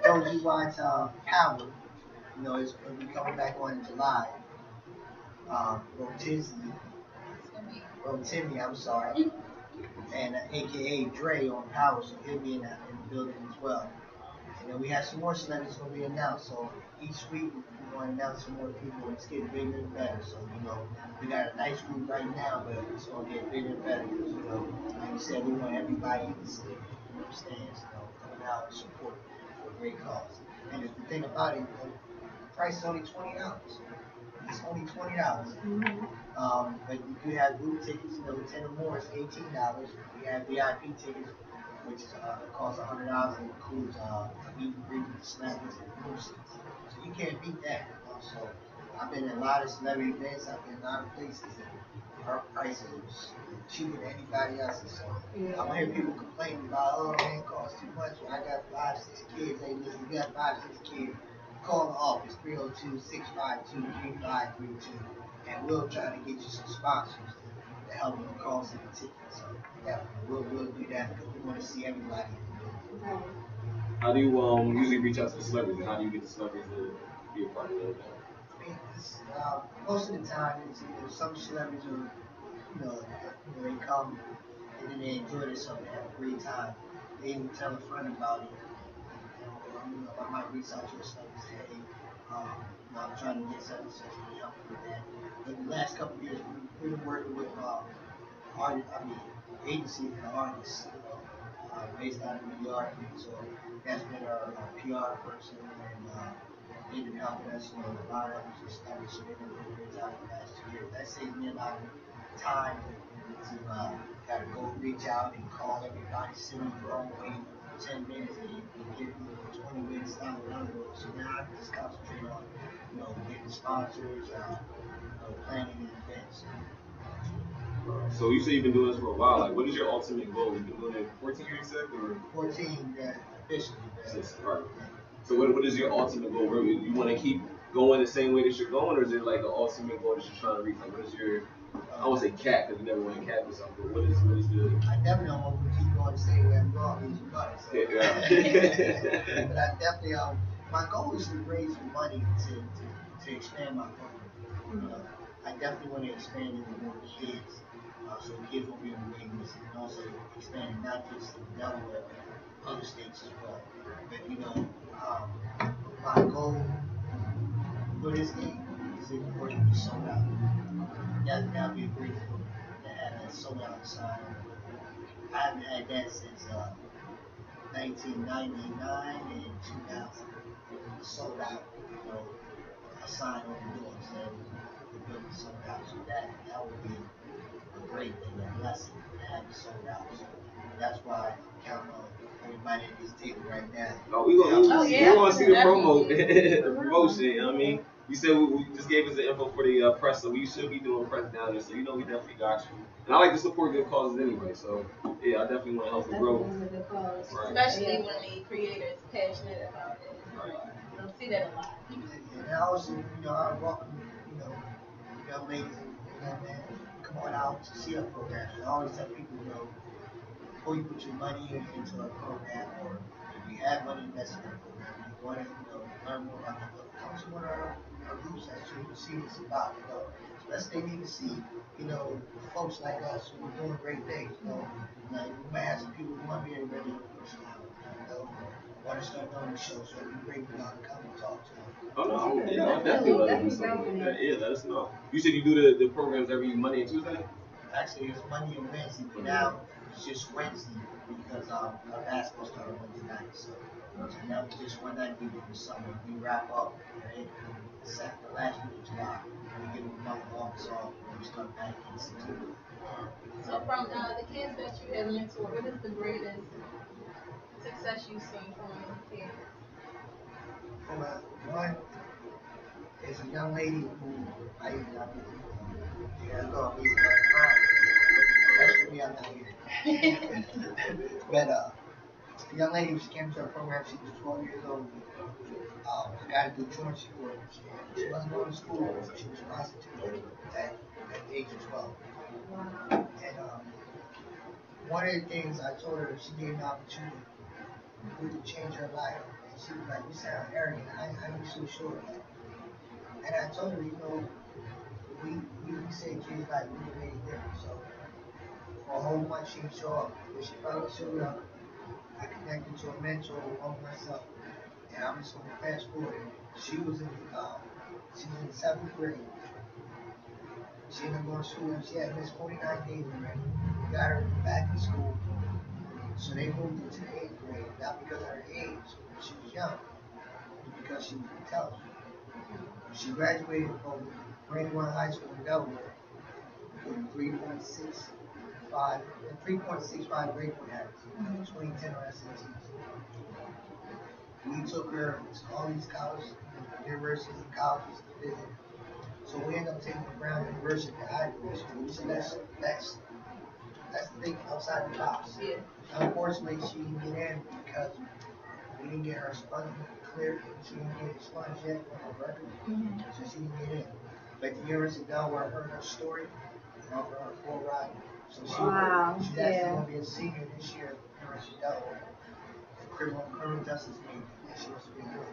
Those who watch Power, you know, it's going to be coming back on in July. Timmy, I'm sorry, and AKA Dre on Power, so he'll be in the building as well. And then we have some more celebrities going to be announced. So each week we're going to announce some more people. It's getting bigger and better. So you know, we got a nice group right now, but it's going to get bigger and better. Because you know, like you said, we want everybody in the city who understands, you know, coming out and support for a great cause. And the thing about it, you know, the price is only $20. It's only $20. But you do have group tickets, you know, 10 or more is $18. We have VIP tickets, which costs $100 and includes meet and greet with the celebrities and group seats. So you can't beat that. You know? So I've been in a lot of celebrity events, I've been in a lot of places, and our prices are cheaper than anybody else's. So I don't hear people complaining about, oh man, it costs too much. When I got 5, 6 kids, hey listen, you got 5, 6 kids, call the office 302-652-3532. And we'll try to get you some sponsors to help with the cost of the tickets. So yeah, we'll do that because we want to see everybody. How do you usually reach out to the celebrities? How do you get the celebrities to be a part of it? I mean, most of the time, it's some celebrities are, they come and then they enjoy themselves, they have a great time. They even tell a friend about it. I might reach out to a celebrity and say, hey, I'm trying to get such and such and help with that. But the last couple of years, we've been working with agencies and artists, based out of New York. And so that's been our PR person, and they've been helping us, a lot of us established so they've been doing a great job the last 2 years. That saves me a lot of time to gotta go reach out and call everybody, sitting on the wrong way. 10 minutes and get 20 minutes down the road. So now I can just concentrate on, getting sponsors, planning the events. So you say you've been doing this for a while. Like, what is your ultimate goal? You've been doing it 14 years, or 14 officially. Right. So what is your ultimate goal? Really, you want to keep going the same way that you're going, or is there like an ultimate goal that you're trying to reach? Like, what is your, I won't say cap because you never want to cap yourself, but what is the? I definitely don't want to keep going the same way I'm going. Losing money. So. Yeah. But I definitely, my goal is to raise money to expand my program. I definitely want to expand it with more kids, so kids will be on the waiting list, and also expand not just in Delaware, but other states as well. But my goal for this game is for it to be sold out. That'd be a great feeling to have that sold out sign. I haven't had that since 1999 and 2000. Sold out, a sign on the door saying the building sold out. So that would be a great thing, a blessing to have it sold out. So that's why I'm counting on everybody at this table right now. No, we want to see the promo, the promotion. You know what I mean? You said we just gave us the info for the press, so we should be doing press down there. So we definitely got you. And I like to support good causes anyway. So yeah, I definitely want to help it grow. Right. Especially when the creator is passionate about it. Right. You don't see that a lot. And I also, I welcome, young ladies and young men come on out to see our programs. And I always tell people, before you put your money into a program, or if you have money invested in a program, you want to, learn more about it, come to one of our groups so you can see what it's about, Especially they need to see, folks like us who are doing great things, Like, we might have some people who want to be a regular person now, want to start doing the show, so it'd be great for y'all to come and talk to them. Oh no, yeah, definitely let us do something like that. Yeah, let us know. You said you do the programs every Monday and Tuesday? Actually, it's Monday and Wednesday, but now it's just Wednesday because our basketball started Wednesday night. So now it's just one night we do the summer. We wrap up the last week of July. We give them a month of August off and we start back in September. So from the kids that you have mentored, what is the greatest success you've seen from the kids? One is a young lady who Yeah, I'm going to be crying. That's for me, I'm not here. But the young lady who came to our program, she was 12 years old. Got to do truancy work. She wasn't going to school. She was prostituted at the age of 12. And one of the things I told her, she gave me an opportunity to change her life. And she was like, you sound arrogant. I'm so sure of that. And I told her, you know, we say kids like we can make a difference. So for a whole month she didn't show up. When she finally showed up, I connected to a mentor along myself. And I'm just going to fast forward. She was in 7th grade. She ended up going to school and she had missed 49 days already. We got her back in school. So they moved into the 8th grade, not because of her age, she was young, but because she was intelligent. She graduated from Brandywine High School in Delaware with a 3.65 grade point average, 2010 on SATs. We took her to all these colleges, universities and colleges to visit. So we ended up taking her Brown University to Ivy School. So that's the thing outside the box. Yeah. Unfortunately, she didn't get in because we didn't get her sponge cleared. She didn't get expunged yet on her record, so she didn't get in. But the University of Delaware heard her story and offered her a full ride. So she's actually going to be a senior this year at the University of Delaware. Criminal justice major, and she wants to be good.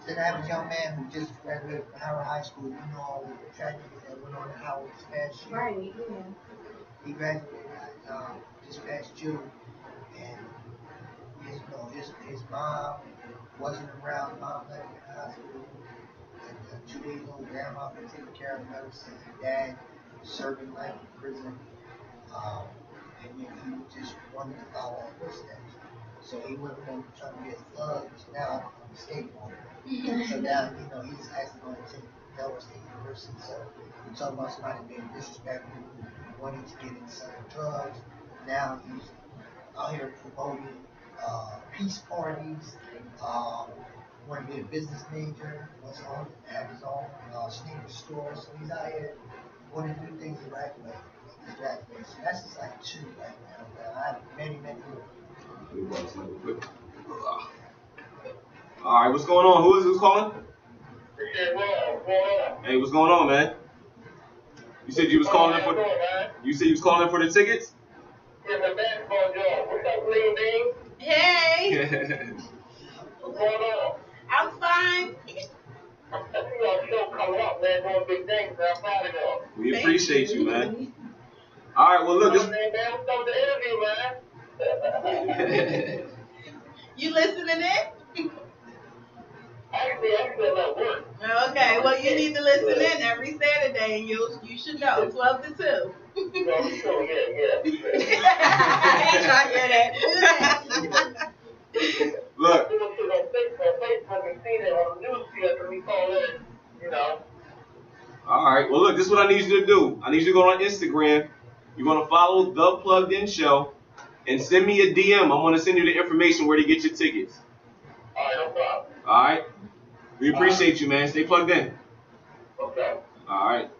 Then I have a young man who just graduated from Howard High School. You know all the tragedies that went on in Howard this past year. Right, yeah. He graduated this past June, and his mom wasn't around. Mom left him in the hospital. And 2 days old, grandma been taking care of him ever since. His dad serving life in prison. And then he just wanted to follow our footsteps. So he went from trying to be a thug to now on the skateboard. So now, he's actually going to take Delaware State University. So we talk about somebody being disrespectful, wanting to get into selling drugs. Now he's out here promoting peace parties, wanting to be a business major, wants to have his own sneaker store. So he's out here wanting to do things the right way. So that's just like 2 right now. But I have many more. All right, what's going on? Who's calling? Hey, what's going on, man? You said you was calling in for. You said you was calling in for the tickets. Yeah, the basketball job. What's up, Green Bean? Hey. What's going on? I'm fine. I see y'all show coming up, man. Doing big things, man. I'm proud of y'all. We appreciate you, man. All right, well, look. You listening in? Actually, I'm still at work. Okay, well, you need to listen in every Saturday, and you should know, 12 to 2. No, sure, yeah. I ain't trying to hear that. Look. Facebook and seen it on the news here, we call it, All right, well, look, this is what I need you to do. I need you to go on Instagram. You're going to follow The Plugged In Show and send me a DM. I'm going to send you the information where to get your tickets. All right, no problem. All right? We appreciate you, man. Stay plugged in. Okay. All right.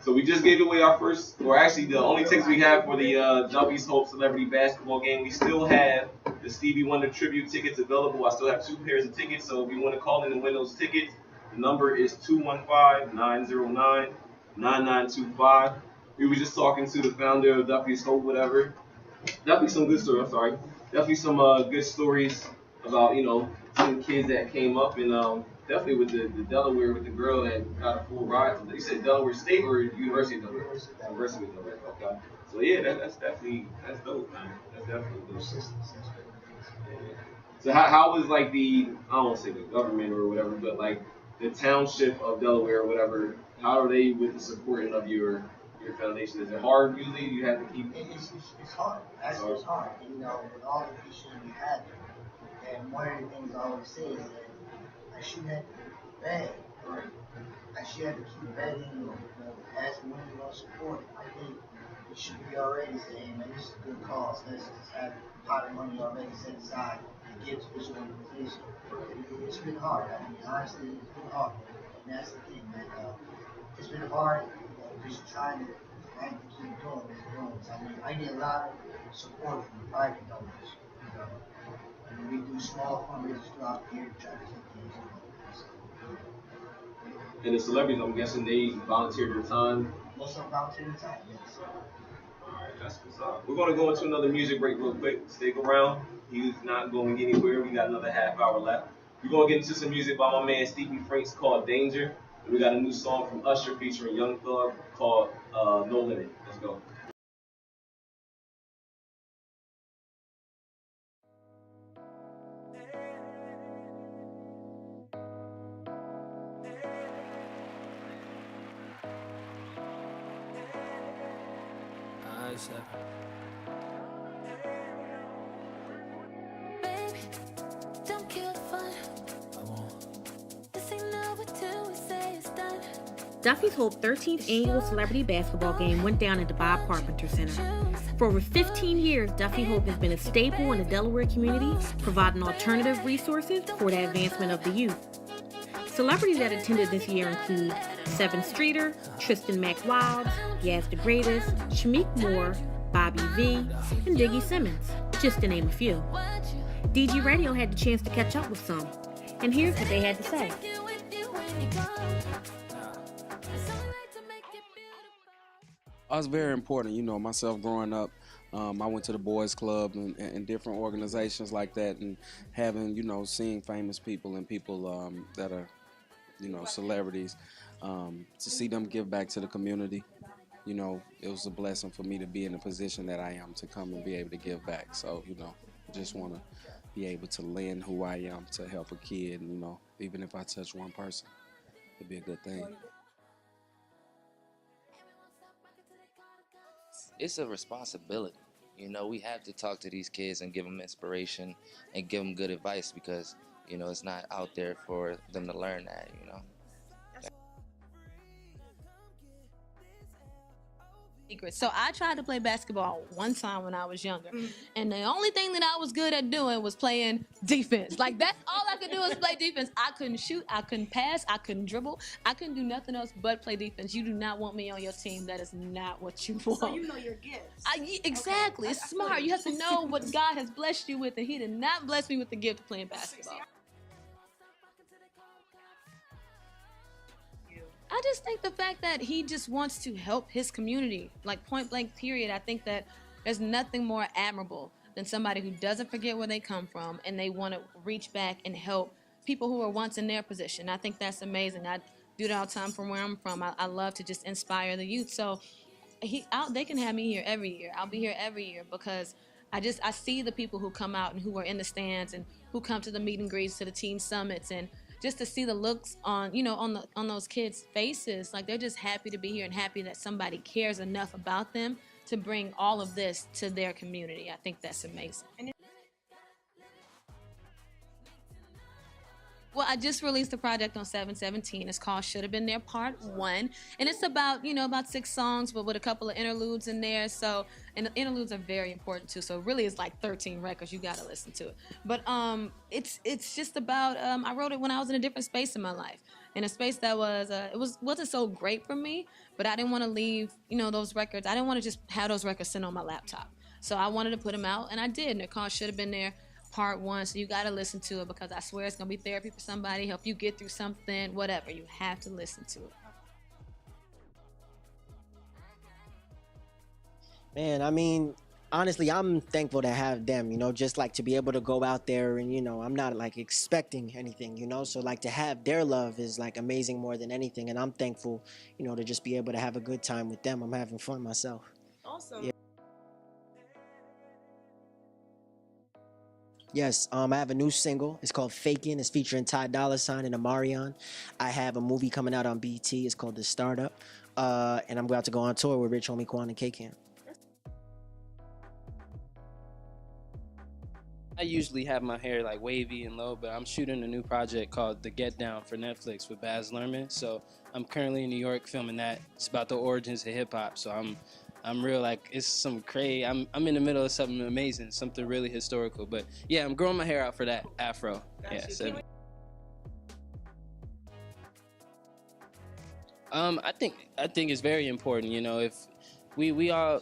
So we just gave away our first, or actually the only tickets we have for the Duffy's Hope Celebrity Basketball game. We still have the Stevie Wonder tribute tickets available. I still have 2 pairs of tickets, so if you want to call in and win those tickets, the number is 215-909-9925. We were just talking to the founder of Duffy's Hope, whatever. Definitely some good stories, Definitely some good stories about, some kids that came up, and definitely with the Delaware, with the girl that got a full ride. You said Delaware State or University of Delaware? University of Delaware, okay. So yeah, that's dope, man. That's definitely dope. Yeah. So how was like I don't want to say the government or whatever, but like the township of Delaware or whatever, how are they with the supporting of your foundation? Is it hard usually? You have to keep. It's hard. Actually, it's hard. With all the issues we had. And one of the things I always say is that I should have to beg. Right? I should have to keep begging, asking when you're going to support it. I think it should be already saying, man, this is a good cause. Let's just have a pot of money already set aside and give to this organization. It's been hard. I mean, honestly, it's been hard. And that's the thing, man. It's been hard, just trying to keep doing what we're doing. I mean, I get a lot of support from private donors, you know. And we do small fundraisers throughout the year to try to keep things going. And the celebrities, I'm guessing they volunteer their time. Most of them volunteer their time, yes. Alright, that's what's up. We're gonna go into another music break real quick. Stick around. He's not going anywhere. We got another half hour left. We're gonna get into some music by my man Stevie Franks called Danger. And we got a new song from Usher featuring Young Thug called No Limit. Let's go. Baby, don't kill the fun. This ain't over till we say it's done. Duffy's whole 13th annual celebrity basketball game went down at the Bob Carpenter Center. For over 15 years, Duffy Hope has been a staple in the Delaware community, providing alternative resources for the advancement of the youth. Celebrities that attended this year include Seven Streeter, Tristan McWilds, Yaz the Greatest, Shameik Moore, Bobby V, and Diggy Simmons, just to name a few. DG Radio had the chance to catch up with some, and here's what they had to say. It was very important, you know, myself growing up. I went to the boys club and different organizations like that, and having, you know, seeing famous people and people that are, you know, celebrities, to see them give back to the community. You know, it was a blessing for me to be in the position that I am to come and be able to give back. So, you know, just want to be able to lend who I am to help a kid, you know, even if I touch one person, it'd be a good thing. It's a responsibility. You know, we have to talk to these kids and give them inspiration and give them good advice because, you know, it's not out there for them to learn that, you know. So I tried to play basketball one time when I was younger, and the only thing that I was good at doing was playing defense. Like, that's all I could do was play defense. I couldn't shoot, I couldn't pass, I couldn't dribble, I couldn't do nothing else but play defense. You do not want me on your team. That is not what you want. So you know your gifts. Exactly. Okay. It's smart. You have to know what God has blessed you with, and He did not bless me with the gift of playing basketball. I just think the fact that he just wants to help his community, like point blank period, I think that there's nothing more admirable than somebody who doesn't forget where they come from and they want to reach back and help people who were once in their position. I think that's amazing. I do that all the time from where I'm from. I love to just inspire the youth. So they can have me here every year. I'll be here every year because I see the people who come out and who are in the stands and who come to the meet and greets, to the team summits, and just to see the looks on, you know, on those kids' faces, like they're just happy to be here and happy that somebody cares enough about them to bring all of this to their community. I think that's amazing. Well, I just released a project on 7/17. It's called Should Have Been There Part 1. And it's about, you know, about 6 songs, but with a couple of interludes in there. So, and the interludes are very important too. So really it's like 13 records. You got to listen to it. But it's just about, I wrote it when I was in a different space in my life. In a space that wasn't so great for me, but I didn't want to leave, you know, those records. I didn't want to just have those records sitting on my laptop. So I wanted to put them out, and I did. And they're called Should Have Been There Part 1, so you got to listen to it because I swear it's going to be therapy for somebody, help you get through something, whatever. You have to listen to it. Man, I mean, honestly, I'm thankful to have them, you know, just like to be able to go out there and, you know, I'm not like expecting anything, you know, so like to have their love is like amazing more than anything. And I'm thankful, you know, to just be able to have a good time with them. I'm having fun myself. Awesome. Yeah. Yes, I have a new single. It's called Fakin'. It's featuring Ty Dolla $ign and Omarion. I have a movie coming out on BET. It's called The Startup. And I'm about to go on tour with Rich Homie Quan and K-Camp. I usually have my hair like wavy and low, but I'm shooting a new project called The Get Down for Netflix with Baz Luhrmann. So I'm currently in New York filming that. It's about the origins of hip hop. So I'm real, like, it's some crazy, I'm in the middle of something amazing, something really historical. But yeah, I'm growing my hair out for that afro. Yeah, so. I think it's very important. You know, if we all,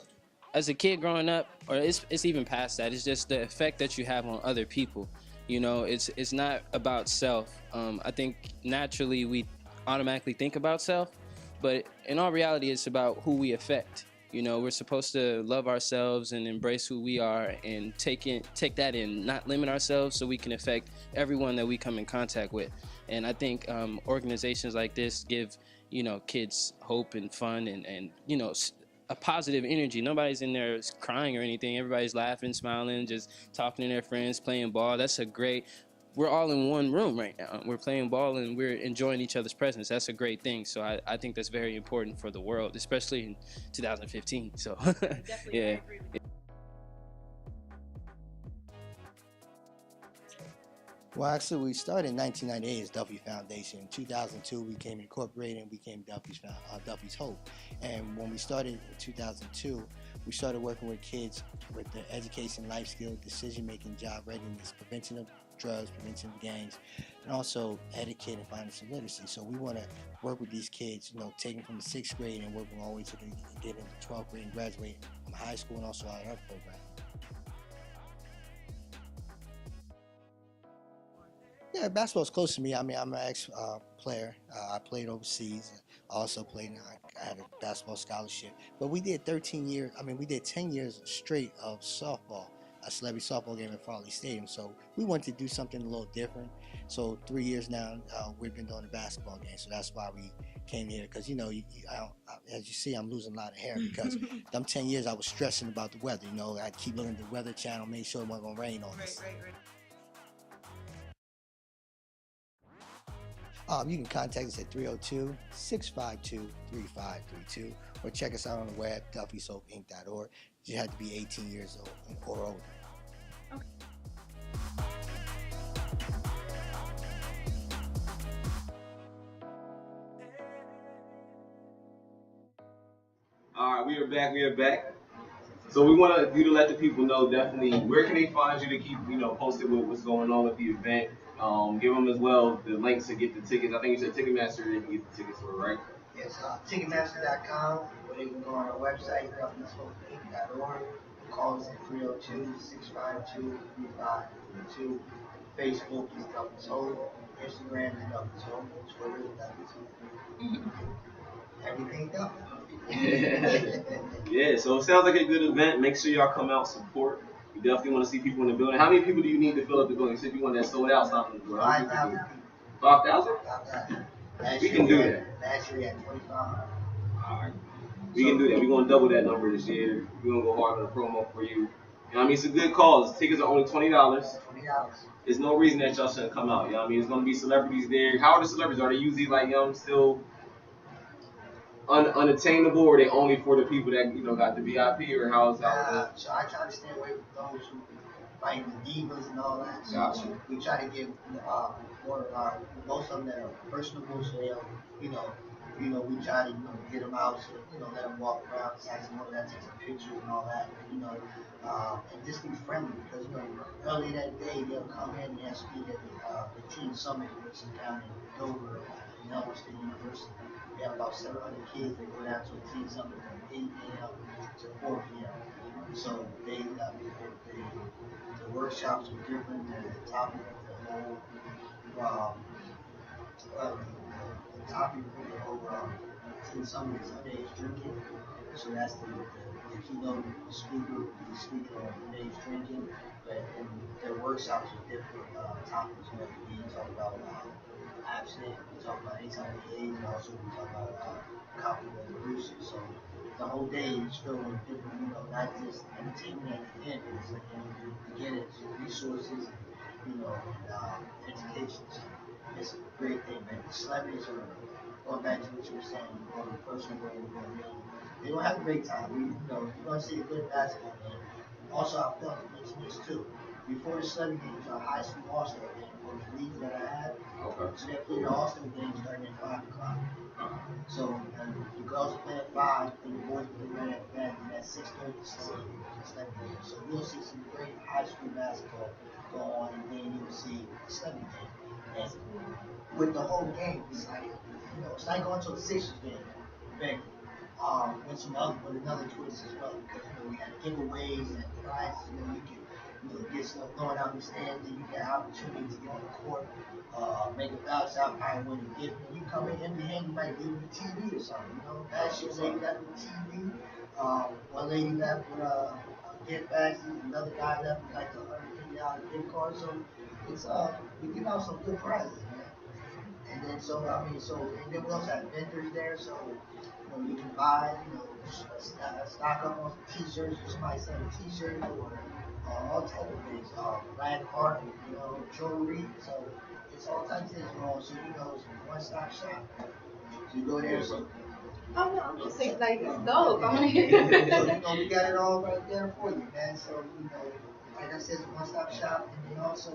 as a kid growing up, or it's even past that. It's just the effect that you have on other people. You know, it's not about self. I think naturally we automatically think about self, but in all reality, it's about who we affect. You know, we're supposed to love ourselves and embrace who we are, and take that in, not limit ourselves, so we can affect everyone that we come in contact with. And I think organizations like this give, you know, kids hope and fun, and you know, a positive energy. Nobody's in there crying or anything. Everybody's laughing, smiling, just talking to their friends, playing ball. That's a great. We're all in one room right now. We're playing ball and we're enjoying each other's presence. That's a great thing. So I think that's very important for the world, especially in 2015. So yeah. Well, actually, we started in 1998 as Duffy Foundation. In 2002, we became incorporated and became Duffy's Hope. And when we started in 2002, we started working with kids with their education, life skills, decision-making, job readiness, prevention of drugs, prevention of gangs, and also etiquette and financial literacy. So we want to work with these kids, you know, taking from the 6th grade and working all the way to get into 12th grade and graduate from high school and also out of our program. Yeah, basketball's close to me. I mean, I'm an ex-player. I played overseas. I also played. I had a basketball scholarship. But we did 13 years. I mean, we did 10 years straight of softball, a celebrity softball game at Farley Stadium. So we wanted to do something a little different. So 3 years now, we've been doing a basketball game. So that's why we came here. Because, you know, as you see, I'm losing a lot of hair because them 10 years I was stressing about the weather. You know, I keep looking at the Weather Channel, make sure it wasn't going to rain on us. Right. You can contact us at 302-652-3532 or check us out on the web, duffysoapinc.org. You have to be 18 years old or older. Okay. All right, we are back. So we want you to let the people know definitely where can they find you to keep, you know, posted with what's going on with the event. Give them as well the links to get the tickets. I think you said Ticketmaster, they can get the tickets for, right? Yes, Ticketmaster.com, or they can go on our website, duffysoapinc.org. Call us at 302-652-3532. Facebook is Duffy's Hope. Instagram is Duffy's Hope. Twitter is Duffy's Hope. Everything Duffy. Yeah, so it sounds like a good event. Make sure y'all come out, support. We definitely want to see people in the building. How many people do you need to fill up the building? You said you want that sold out something. 5,000. 5,000? We can do that. Last year at 2,500. Alright. We can do that. We're going to double that number this year. We're going to go hard on the promo for you. You know what I mean? It's a good cause. Tickets are only $20. $20. There's no reason that y'all shouldn't come out. You know what I mean? It's going to be celebrities there. How are the celebrities? Are they usually like young, still unattainable, or are they only for the people that, you know, got the VIP, or how's that? So I try to stay away from those who like the divas and all that. So Gotcha. we try to give more most of them that are personable, so they'll, we try to get them out, so let them walk around, take some pictures and all that, and just be friendly, because early that day they'll come in and they'll speak at the team summit, which is down in Dover, Melbourne State University. We have about 700 kids that go down to a team summit from 8 a.m. to 4 p.m. So the workshops are different. The topic of the topic of the whole team summit is underage drinking. So that's the keynote speaker will be speaking on underage drinking. But their workshops are different topics. We talk about abstinence, we talk about HIV AIDS, and also we talk about conflict resolution. So the whole day is filled with different, not just entertainment at the end, it's like, you get it, resources, and education. So it's a great thing, man. The celebrities are going back to what you were saying, going personal, going they're gonna have a great time. You're gonna see a good basketball game. Also, I felt to mention this too. Before the celebrity games, our high school all-star game, or the league that I had, so they play the all-star game starting at 5 o'clock. So the girls play at 5, and the boys play right at that, and at 6:30 the celebrity game. So you'll see some great high school basketball go on, and then you'll see the celebrity game. And with the whole game, it's like you know, it's like going to a Sixers game, event, with another twist as well, because, you know, we had giveaways and prizes, you know, you can, you know, get stuff thrown out in the stands, and you get opportunity to get on the court, make a foul shot, might win a gift. When you come in empty hand, you might leave with a TV or something, you know. Last year, lady left with a TV, one lady left with a gift basket, another guy left with like a $150 gift card, so it's, we give out some good prizes, man. And then and then we also have vendors there, so you know you can buy, you know, stock up on some t-shirts, or somebody sell a t-shirt, or all type of things, black art, you know, jewelry, so it's all types of things going on. So you know, it's a one-stop shop. So you go there, so. Oh no, I'm just saying, like, it's dope. I'm gonna So you know, we got it all right there for you, man. So you know, like I said, it's a one-stop shop, and then also.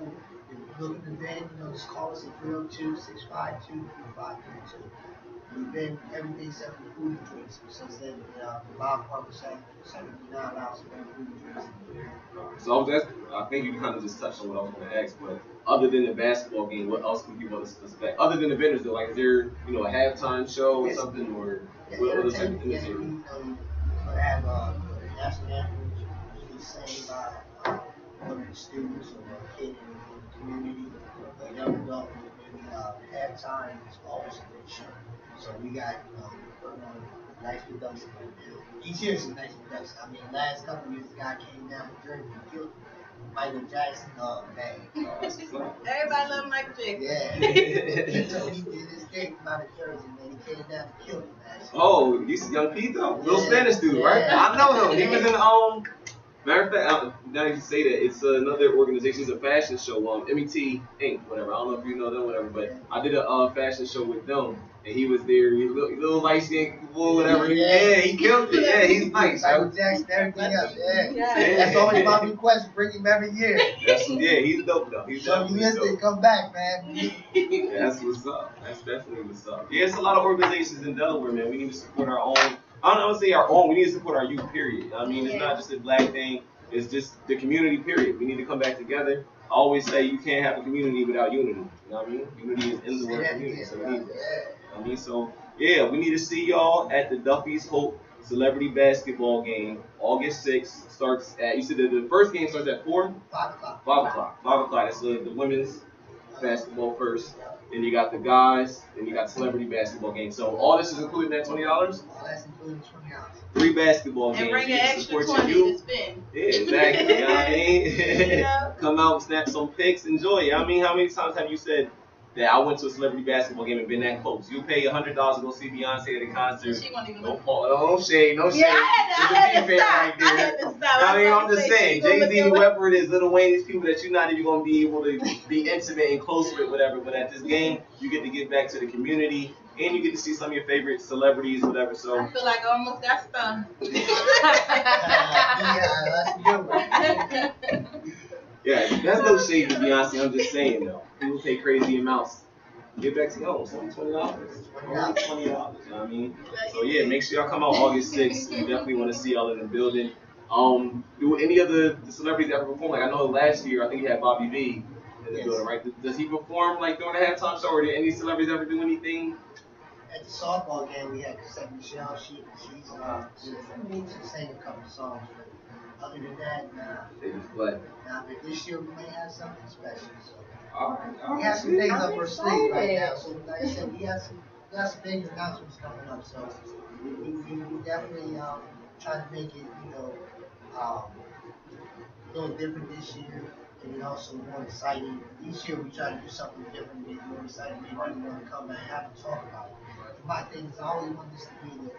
If you're looking to bend, you know, just call us at 302-652-3532. We've been everything except for food and drinks. Since then, the Bob Parker Center do not allow some food and drinks. So I think you kind of just touched on what I was going to ask, but other than the basketball game, what else can people expect? Other than the vendors, though, like is there, you know, a halftime show or something, or what other type of things are there? You know, have the national anthem usually sang by one of the students or a kid in the community, a young adult, maybe halftime is always a big show. So we got, you know, nice production. Each year is a nice production. I mean, last couple of years, the guy came down with Jersey and killed Michael Jackson, bang. Everybody love Michael Jackson. Yeah. He did his thing out of Jersey, man. He came down and killed him, man. Oh, you see Young Pete, though? Little Spanish dude, right? I know him. He was in, matter of fact, now you say that, it's another organization, it's a fashion show, MET Inc., whatever. I don't know if you know them, whatever, but I did a fashion show with them, and he was there, he little light-skinned, whatever. Yeah, he killed it. Yeah, he's nice. Michael Jackson, everything else. Yeah. That's always my request, bring him every year. He's dope, though. He's so you missed it, come back, man. Yeah, that's what's up. That's definitely what's up. Yeah, it's a lot of organizations in Delaware, man. We need to support our own. I don't want to say our own. We need to support our youth, period. I mean, it's not just a black thing. It's just the community, period. We need to come back together. I always say you can't have a community without unity. You know what I mean? Unity is in the word community. So we need that. I mean, so, yeah, we need to see y'all at the Duffy's Hope Celebrity Basketball Game, August 6th. Starts at, you said the first game starts at 4? 5 o'clock. 5 o'clock. 5 o'clock. That's the women's basketball first. Then you got the guys, then you got celebrity basketball game. So all this is included in that $20? All that's included in $20. 3 basketball games. And bring an extra 20 to spend. Yeah, exactly. You know what I mean? Come out, snap some pics, enjoy it. I mean, how many times have you said that I went to a celebrity basketball game and been that close? You pay $100 to go see Beyonce at a concert. She won't even no shade, no shade. Yeah, I had to stop. I had to stop. I mean, I'm just saying, Jay-Z, whoever it is, Lil Wayne, these people that you're not even going to be able to be intimate and close with, whatever. But at this game, you get to give back to the community, and you get to see some of your favorite celebrities, whatever. So I feel like I almost got stung. Yeah, that's no shade to Beyonce. I'm just saying, though. People pay crazy amounts. Get back to your home. It's only $20. Only $20. You know what I mean? So, yeah, make sure y'all come out August 6th. We definitely want to see y'all in the building. Do any of the celebrities ever perform? Like, I know last year, I think you had Bobby V in the building, right? Does he perform, like, during the halftime show? Or did any celebrities ever do anything? At the softball game, we had Cassette Michelle. She's sang a couple songs, but other than that, nah. They just play. Nah, but this year we may have something special. So all right. We have some things up our sleeve right now. So like I said, we got some big announcements coming up. So we definitely try to make it, a little different this year. And also more exciting. Each year we try to do something different, make it more exciting, make people want to come and have to talk about it. My thing is I always want this to be the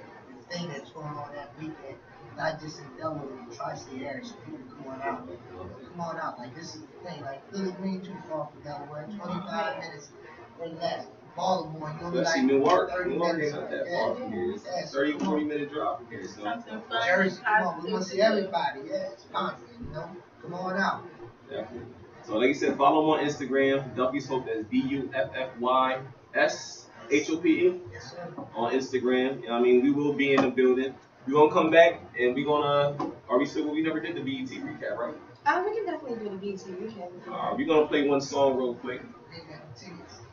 thing that's going on that weekend, not just in Delaware, but the tri-state area, so people come on out. Come on out, like this is the thing, like Philly ain't too far from Delaware, 25 minutes or less. Baltimore, you'll be like Newark. 30 Newark minutes. ain't not that far from here. It's 30, 40 minute drive from here. So. Jersey, come on, we want to see everybody. Yeah, it's constant, Come on out. Definitely. So like you said, follow them on Instagram, Duffy's Hope, that's DuffyShope yes, sir. On Instagram. You know what I mean? We will be in the building. We're going to come back and we're going to, we never did the BET recap, right? We can definitely do the BET recap. We're going to play one song real quick.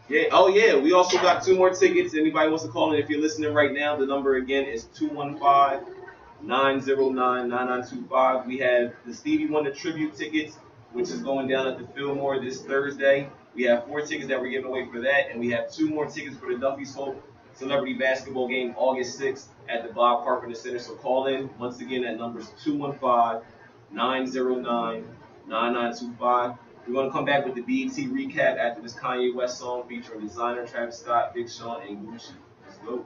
Yeah. Oh yeah. We also got 2 more tickets. Anybody wants to call in? If you're listening right now, the number again is 215-909-9925. We have the Stevie Wonder tribute tickets, which is going down at the Fillmore this Thursday. We have 4 tickets that we're giving away for that, and we have 2 more tickets for the Duffy's Hope Celebrity Basketball Game August 6th at the Bob Carpenter Center. So call in. Once again, that number is 215-909-9925. We're going to come back with the BET recap after this Kanye West song featuring Designer, Travis Scott, Big Sean, and Gucci. Let's go.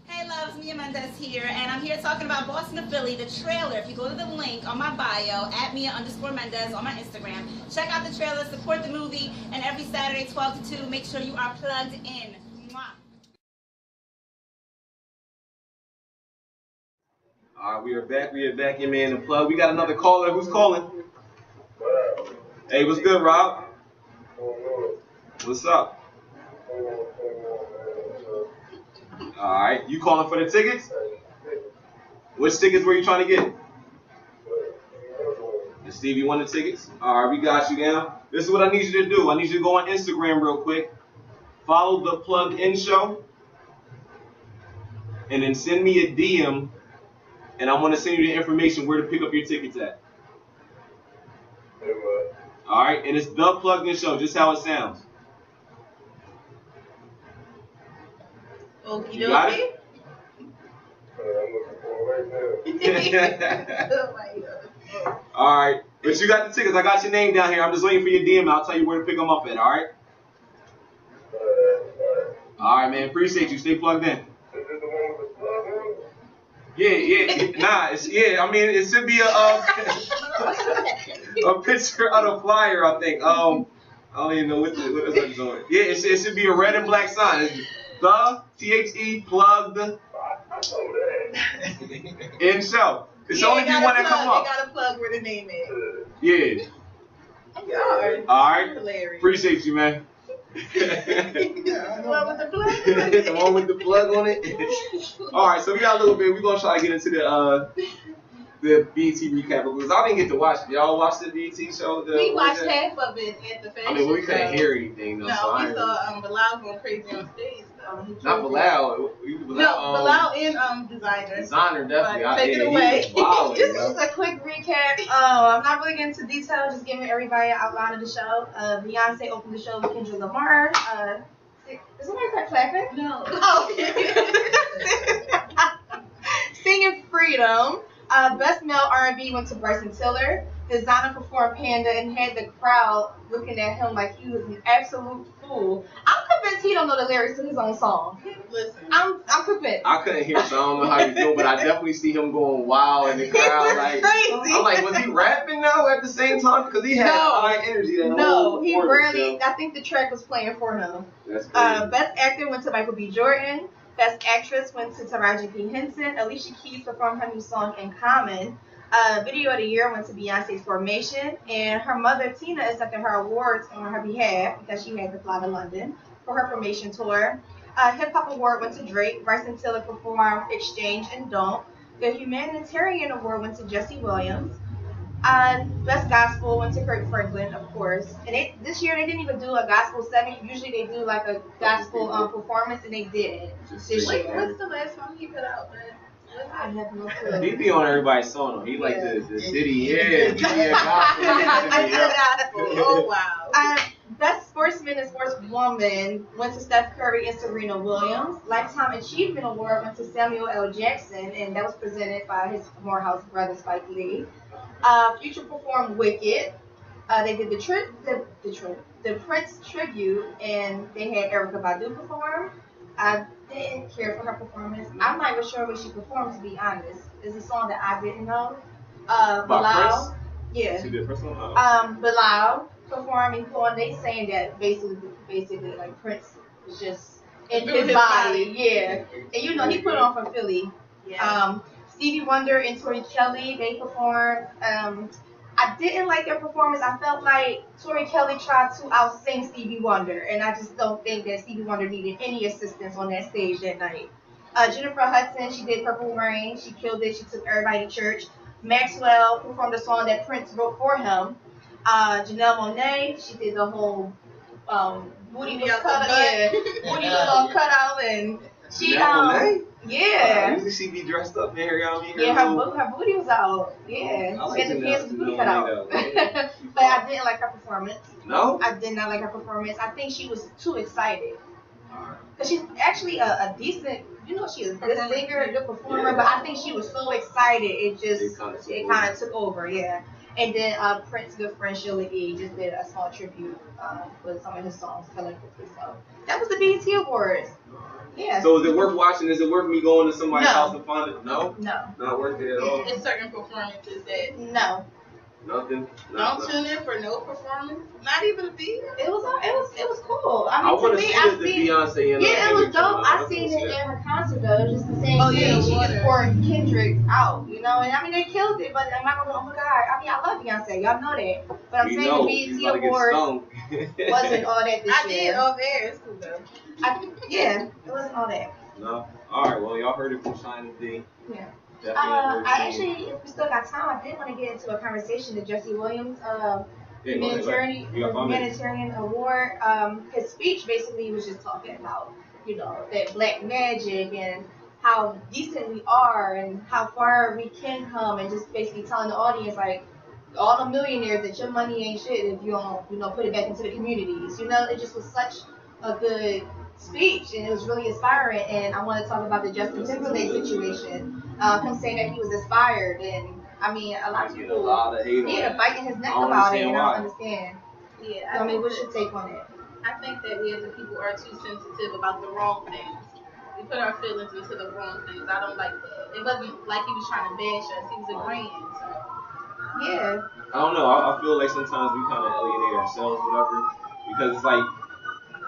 Hey loves, Mia Mendez here, and I'm here talking about Boston to Philly, the trailer. If you go to the link on my bio, at Mia_Mendez on my Instagram, check out the trailer, support the movie, and every Saturday 12 to 2, make sure you are plugged in. Mwah. All right, we are back, your man, the plug. We got another caller. Who's calling? Hey, what's good, Rob? What's up? All right, you calling for the tickets? Which tickets were you trying to get? The Stevie Wonder tickets? All right, we got you down. This is what I need you to do. I need you to go on Instagram real quick. Follow the Plug In Show. And then send me a DM. And I'm going to send you the information where to pick up your tickets at. All right, and it's the Plug In Show, just how it sounds. Okie You got dokie. All right, but you got the tickets. I got your name down here. I'm just waiting for your DM. I'll tell you where to pick them up at. All right. All right, man. Appreciate you. Stay plugged in. Yeah. Nah, I mean, it should be a picture of the flyer. I think. I don't even know what is that doing. Yeah, it should be a red and black sign. It's the THE plugged in show. It's only if you want to come up. They got to plug where the name is. Yeah. All right. Appreciate you, man. The one with the plug? The one with the plug on it. All right, so we got a little bit. We're gonna try to get into the BET recap because I didn't get to watch it. Y'all watched the BET show? We watched half of it at the fashion. I mean, we couldn't hear anything though. No, so we saw Bilal going crazy on stage. Not Bilal. Bilal and Designer. Designer, definitely. Take it away. Just a quick recap. I'm not really getting into detail, just giving everybody an outline of the show. Beyonce opened the show with Kendrick Lamar. Is somebody start clapping? No. Oh. Singing Freedom. Best Male R&B went to Bryson Tiller. Designer performed Panda and had the crowd looking at him like he was an absolute fool. I'm convinced he don't know the lyrics to his own song. Listen, I'm convinced. I couldn't hear, so I don't know how you feel, but I definitely see him going wild in the crowd. Like, crazy. I'm like, was he rapping though at the same time? Because he had high energy. No, he rarely. I think the track was playing for him. That's crazy. Best Actor went to Michael B. Jordan. Best Actress went to Taraji P. Henson. Alicia Keys performed her new song In Common. Video of the Year went to Beyonce's Formation. And her mother, Tina, accepted her awards on her behalf because she had to fly to London for her Formation tour. Hip Hop Award went to Drake. Bryson Tiller performed Exchange and Don't. The Humanitarian Award went to Jesse Williams. Best Gospel went to Kirk Franklin, of course. And this year they didn't even do a gospel segment. Usually they do like a gospel performance, and they did this year. What's the last song he put out, man? I have no clue. He be on everybody's song. He like the city, gospel. Oh wow. Best Sportsman and Sportswoman went to Steph Curry and Serena Williams. Lifetime Achievement Award went to Samuel L. Jackson, and that was presented by his Morehouse brother Spike Lee. Future performed Wicked. They did the Prince tribute, and they had Erykah Badu perform. I didn't care for her performance. I'm not even sure what she performed, to be honest. It's a song that I didn't know. Bilal. Yeah. She did first one? Bilal performing for, they saying that basically like Prince was just in his body. Yeah. And you know, he put on for Philly. Yeah. Stevie Wonder and Tori Kelly, they performed. I didn't like their performance. I felt like Tori Kelly tried to out-sing Stevie Wonder, and I just don't think that Stevie Wonder needed any assistance on that stage that night. Jennifer Hudson, she did Purple Rain. She killed it. She took everybody to church. Maxwell performed a song that Prince wrote for him. Janelle Monáe, she did the whole booty was cut out. Yeah, booty was all cut out, and she yeah. Usually she be dressed up there, you know what I mean? Yeah, her booty was out. Yeah, I she had the pants with the booty cut out. But I didn't like her performance. No? I did not like her performance. I think she was too excited. Cause she's actually a decent, she is a good singer, a good performer, but I think she was so excited, it kind of took over, yeah. And then Prince, good friend Sheila E. just did a small tribute with some of his songs collectively. So that was the BET Awards. Yeah. So is it worth watching? Is it worth me going to somebody's No. house and finding it? No? No. Not worth it at all? It's certain performances that No. Nothing? Don't tune in for no performance. Not even a beat. It was cool. I want to me, see I the seen Beyonce and yeah, it was Kendrick dope. show. I seen it in her concert though. It was just the same Oh, thing. yeah, She water. just poured Kendrick out, and I mean they killed it. But I'm not gonna go, oh my god. I mean I love Beyonce, y'all know that. But I'm saying the BET Awards wasn't all that this year. I did over there. It's cool though. Yeah, it wasn't all that. No? Alright, well, y'all heard it from Shine D. Yeah. Definitely I actually, if we still got time, I did want to get into a conversation with Jesse Williams, humanitarian award. His speech basically was just talking about, that black magic and how decent we are and how far we can come, and just basically telling the audience like all the millionaires that your money ain't shit if you don't, put it back into the communities. It just was such a good speech, and it was really inspiring. And I want to talk about the Justin Timberlake situation. Him saying that he was inspired, and I mean, a lot of people, biting his neck about it, and I don't understand. Yeah, I mean, what's your take on it? I think that we as a people are too sensitive about the wrong things. We put our feelings into the wrong things. I don't like that. It wasn't like he was trying to bash us. He was agreeing. So. Yeah. I don't know. I feel like sometimes we kind of alienate ourselves, whatever, because it's like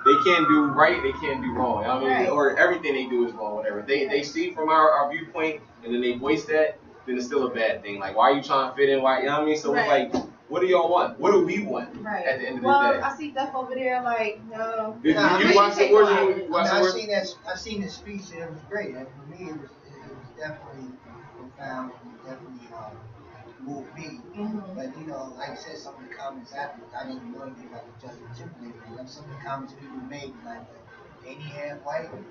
they can't do right, they can't do wrong. I mean, or everything they do is wrong, whatever. They see from our viewpoint, and then they voice that, then it's still a bad thing. Like, why are you trying to fit in? Why? You know what I mean? So it's like, what do y'all want? What do we want at the end of the day? Well, I see Duff over there like, no. Did you watch the words? I seen his speech, and it was great. And for me, it was definitely profound, and definitely moved me. But like I said, some of the comments afterwards, I didn't know anything about the Justin Timberlake thing. Some of the comments people made, like, ain't he half white? And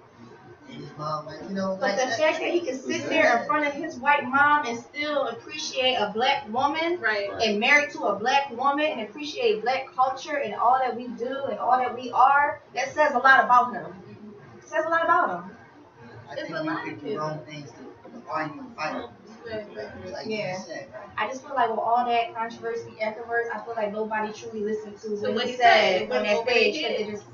his mom, like, But the fact that he can sit there in front of his white mom and still appreciate a black woman, and married to a black woman, and appreciate black culture and all that we do and all that we are, that says a lot about him. It says a lot about him. I think we pick the wrong things to argue and fight. Like you said. I just feel like with all that controversy afterwards, I feel like nobody truly listened to what he said on that stage. It just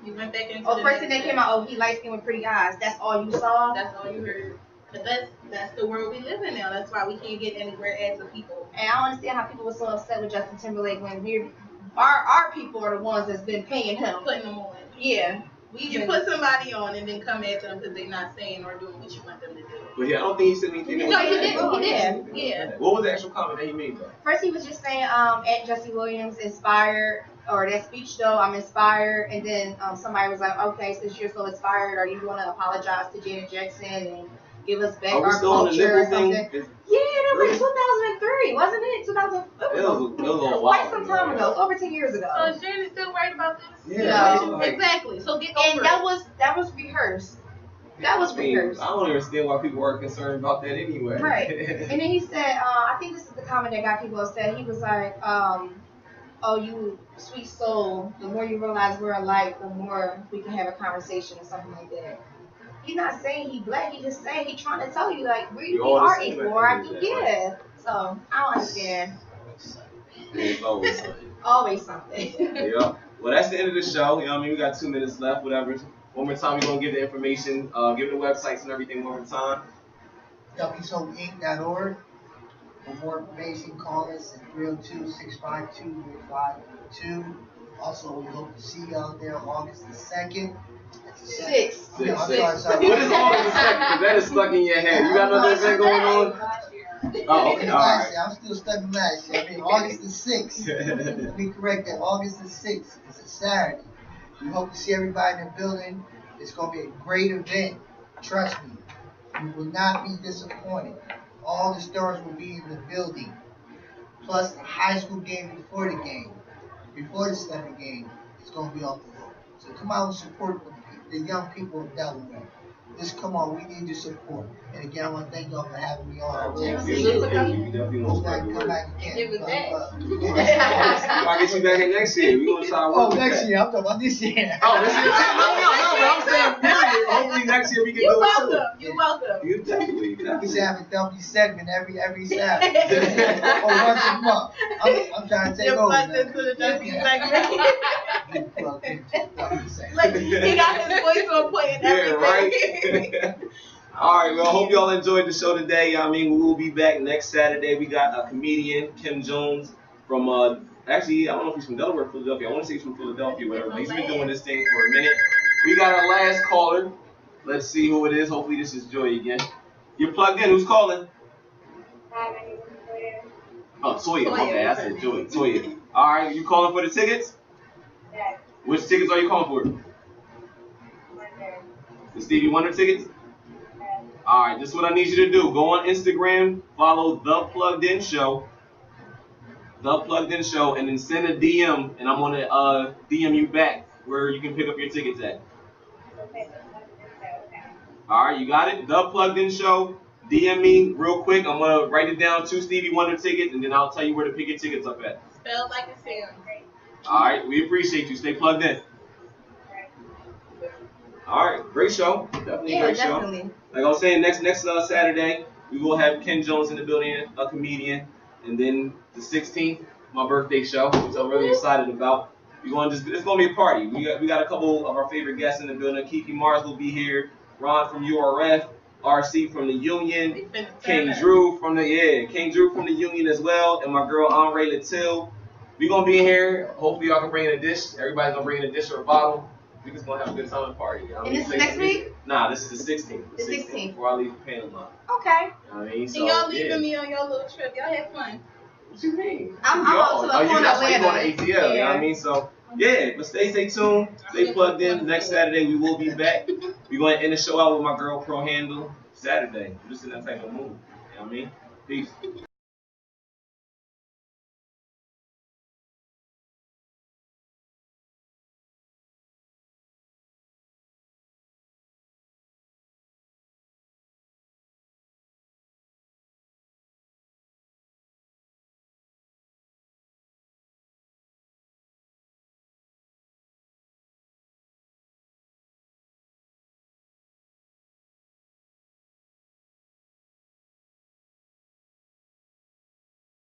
you went back into the first thing that came out, he light skin with pretty eyes. That's all you saw. That's all you heard. But that's the world we live in now. That's why we can't get anywhere as a people. And I don't understand how people were so upset with Justin Timberlake when our people are the ones that's been paying him, putting them on. Yeah. You put somebody on and then come at them because they're not saying or doing what you want them to do. But yeah, I don't think he said anything. No, he did. Yeah. What was the actual comment that he made though? First, he was just saying, at Jesse Williams, inspired, or that speech though, I'm inspired. And then somebody was like, okay, since you're so inspired, are you going to apologize to Janet Jackson and give us back our culture or something? Yeah, that was like 2003, wasn't it? It was quite some time ago. It was over 10 years ago. So is Janet still worried about this? Yeah. Exactly. So get over it. And that was rehearsed. That was rehearsed. I don't understand why people are concerned about that anyway. Right. And then he said, I think this is the comment that got people upset. He was like, oh, you sweet soul, the more you realize we're alike, the more we can have a conversation or something like that. He's not saying he black, he just saying he's trying to tell you, like, we are equal. Yeah. So, I don't understand. It's always something. Always something. Yeah. Well, that's the end of the show. You know what I mean? We got 2 minutes left, whatever. One more time, we're going to give the information, give the websites and everything one more time. DuffySoulInc.org. For more information, call us at 302-652-3542. Also, we hope to see you out there August the 2nd. Six. What is August the 2nd? Because that is stuck in your head. You got another event going on? Oh, okay. All right. I'm still stuck in last year. I mean, August the 6th. Let me correct that. August the 6th. It's a Saturday. We hope to see everybody in the building. It's going to be a great event. Trust me. You will not be disappointed. All the stars will be in the building. plus the high school game before the game, before the Steffi game, it's gonna be off the hook. So come out and support the young people of Delaware. Just come on, we need your support. And again, I want to thank y'all for having me on. Thank you. Definitely want to Come back again. Give it back. I'll get you back in next year. We're going to try to work with next that. year. I'm talking about this year. Oh, this year? No, but I'm saying period. Hopefully next year we can do it too. You're welcome. You definitely. We should have a Duffy segment every Saturday. Or once a month. I'm trying to take over. You're plugged into the Duffy segment. Get plugged into the Duffy segment. Like, he got his voice on point and everything. Right? All right, well, hope y'all enjoyed the show today. I mean, we will be back next Saturday. We got a comedian, Kim Jones, from, actually, I don't know if he's from Delaware or Philadelphia. I want to say he's from Philadelphia, whatever. But he's been doing this thing for a minute. We got our last caller. Let's see who it is. Hopefully this is Joy again. You're plugged in. Who's calling? Oh, Toya. Okay, I said Joy. Toya. All right, you calling for the tickets? Yes. Which tickets are you calling for? The Stevie Wonder tickets? All right, this is what I need you to do. Go on Instagram, follow The Plugged In Show, The Plugged In Show, and then send a DM, and I'm going to DM you back where you can pick up your tickets at. All right, you got it? The Plugged In Show. DM me real quick. I'm going to write it down, 2 Stevie Wonder tickets, and then I'll tell you where to pick your tickets up at. Spelled like it sounds. All right, we appreciate you. Stay plugged in. All right, great show. Definitely a great show. Like I was saying, next Saturday, we will have Ken Jones in the building, a comedian. And then the 16th, my birthday show, which I'm really excited about. It's going to be a party. We got a couple of our favorite guests in the building. Kiki Mars will be here. Ron from URF. RC from the Union. King Drew from the Union as well. And my girl Andre Latil. We're going to be in here. Hopefully y'all can bring in a dish. Everybody's going to bring in a dish or a bottle. We're just going to have a good time and party. You know And this is next week? Nah, this is the 16th. The 16th. Before I leave for Panama. Okay. You know what I mean? So, And y'all leaving me on your little trip. Y'all had fun. What you mean? I'm out to the corner that's why you going to Atlanta. ATL, you know what I mean? So, yeah, but stay tuned. Stay plugged in. Next Saturday, we will be back. We're going to end the show out with my girl Pro Handle Saturday. I'm just in that type of mood. You know what I mean? Peace.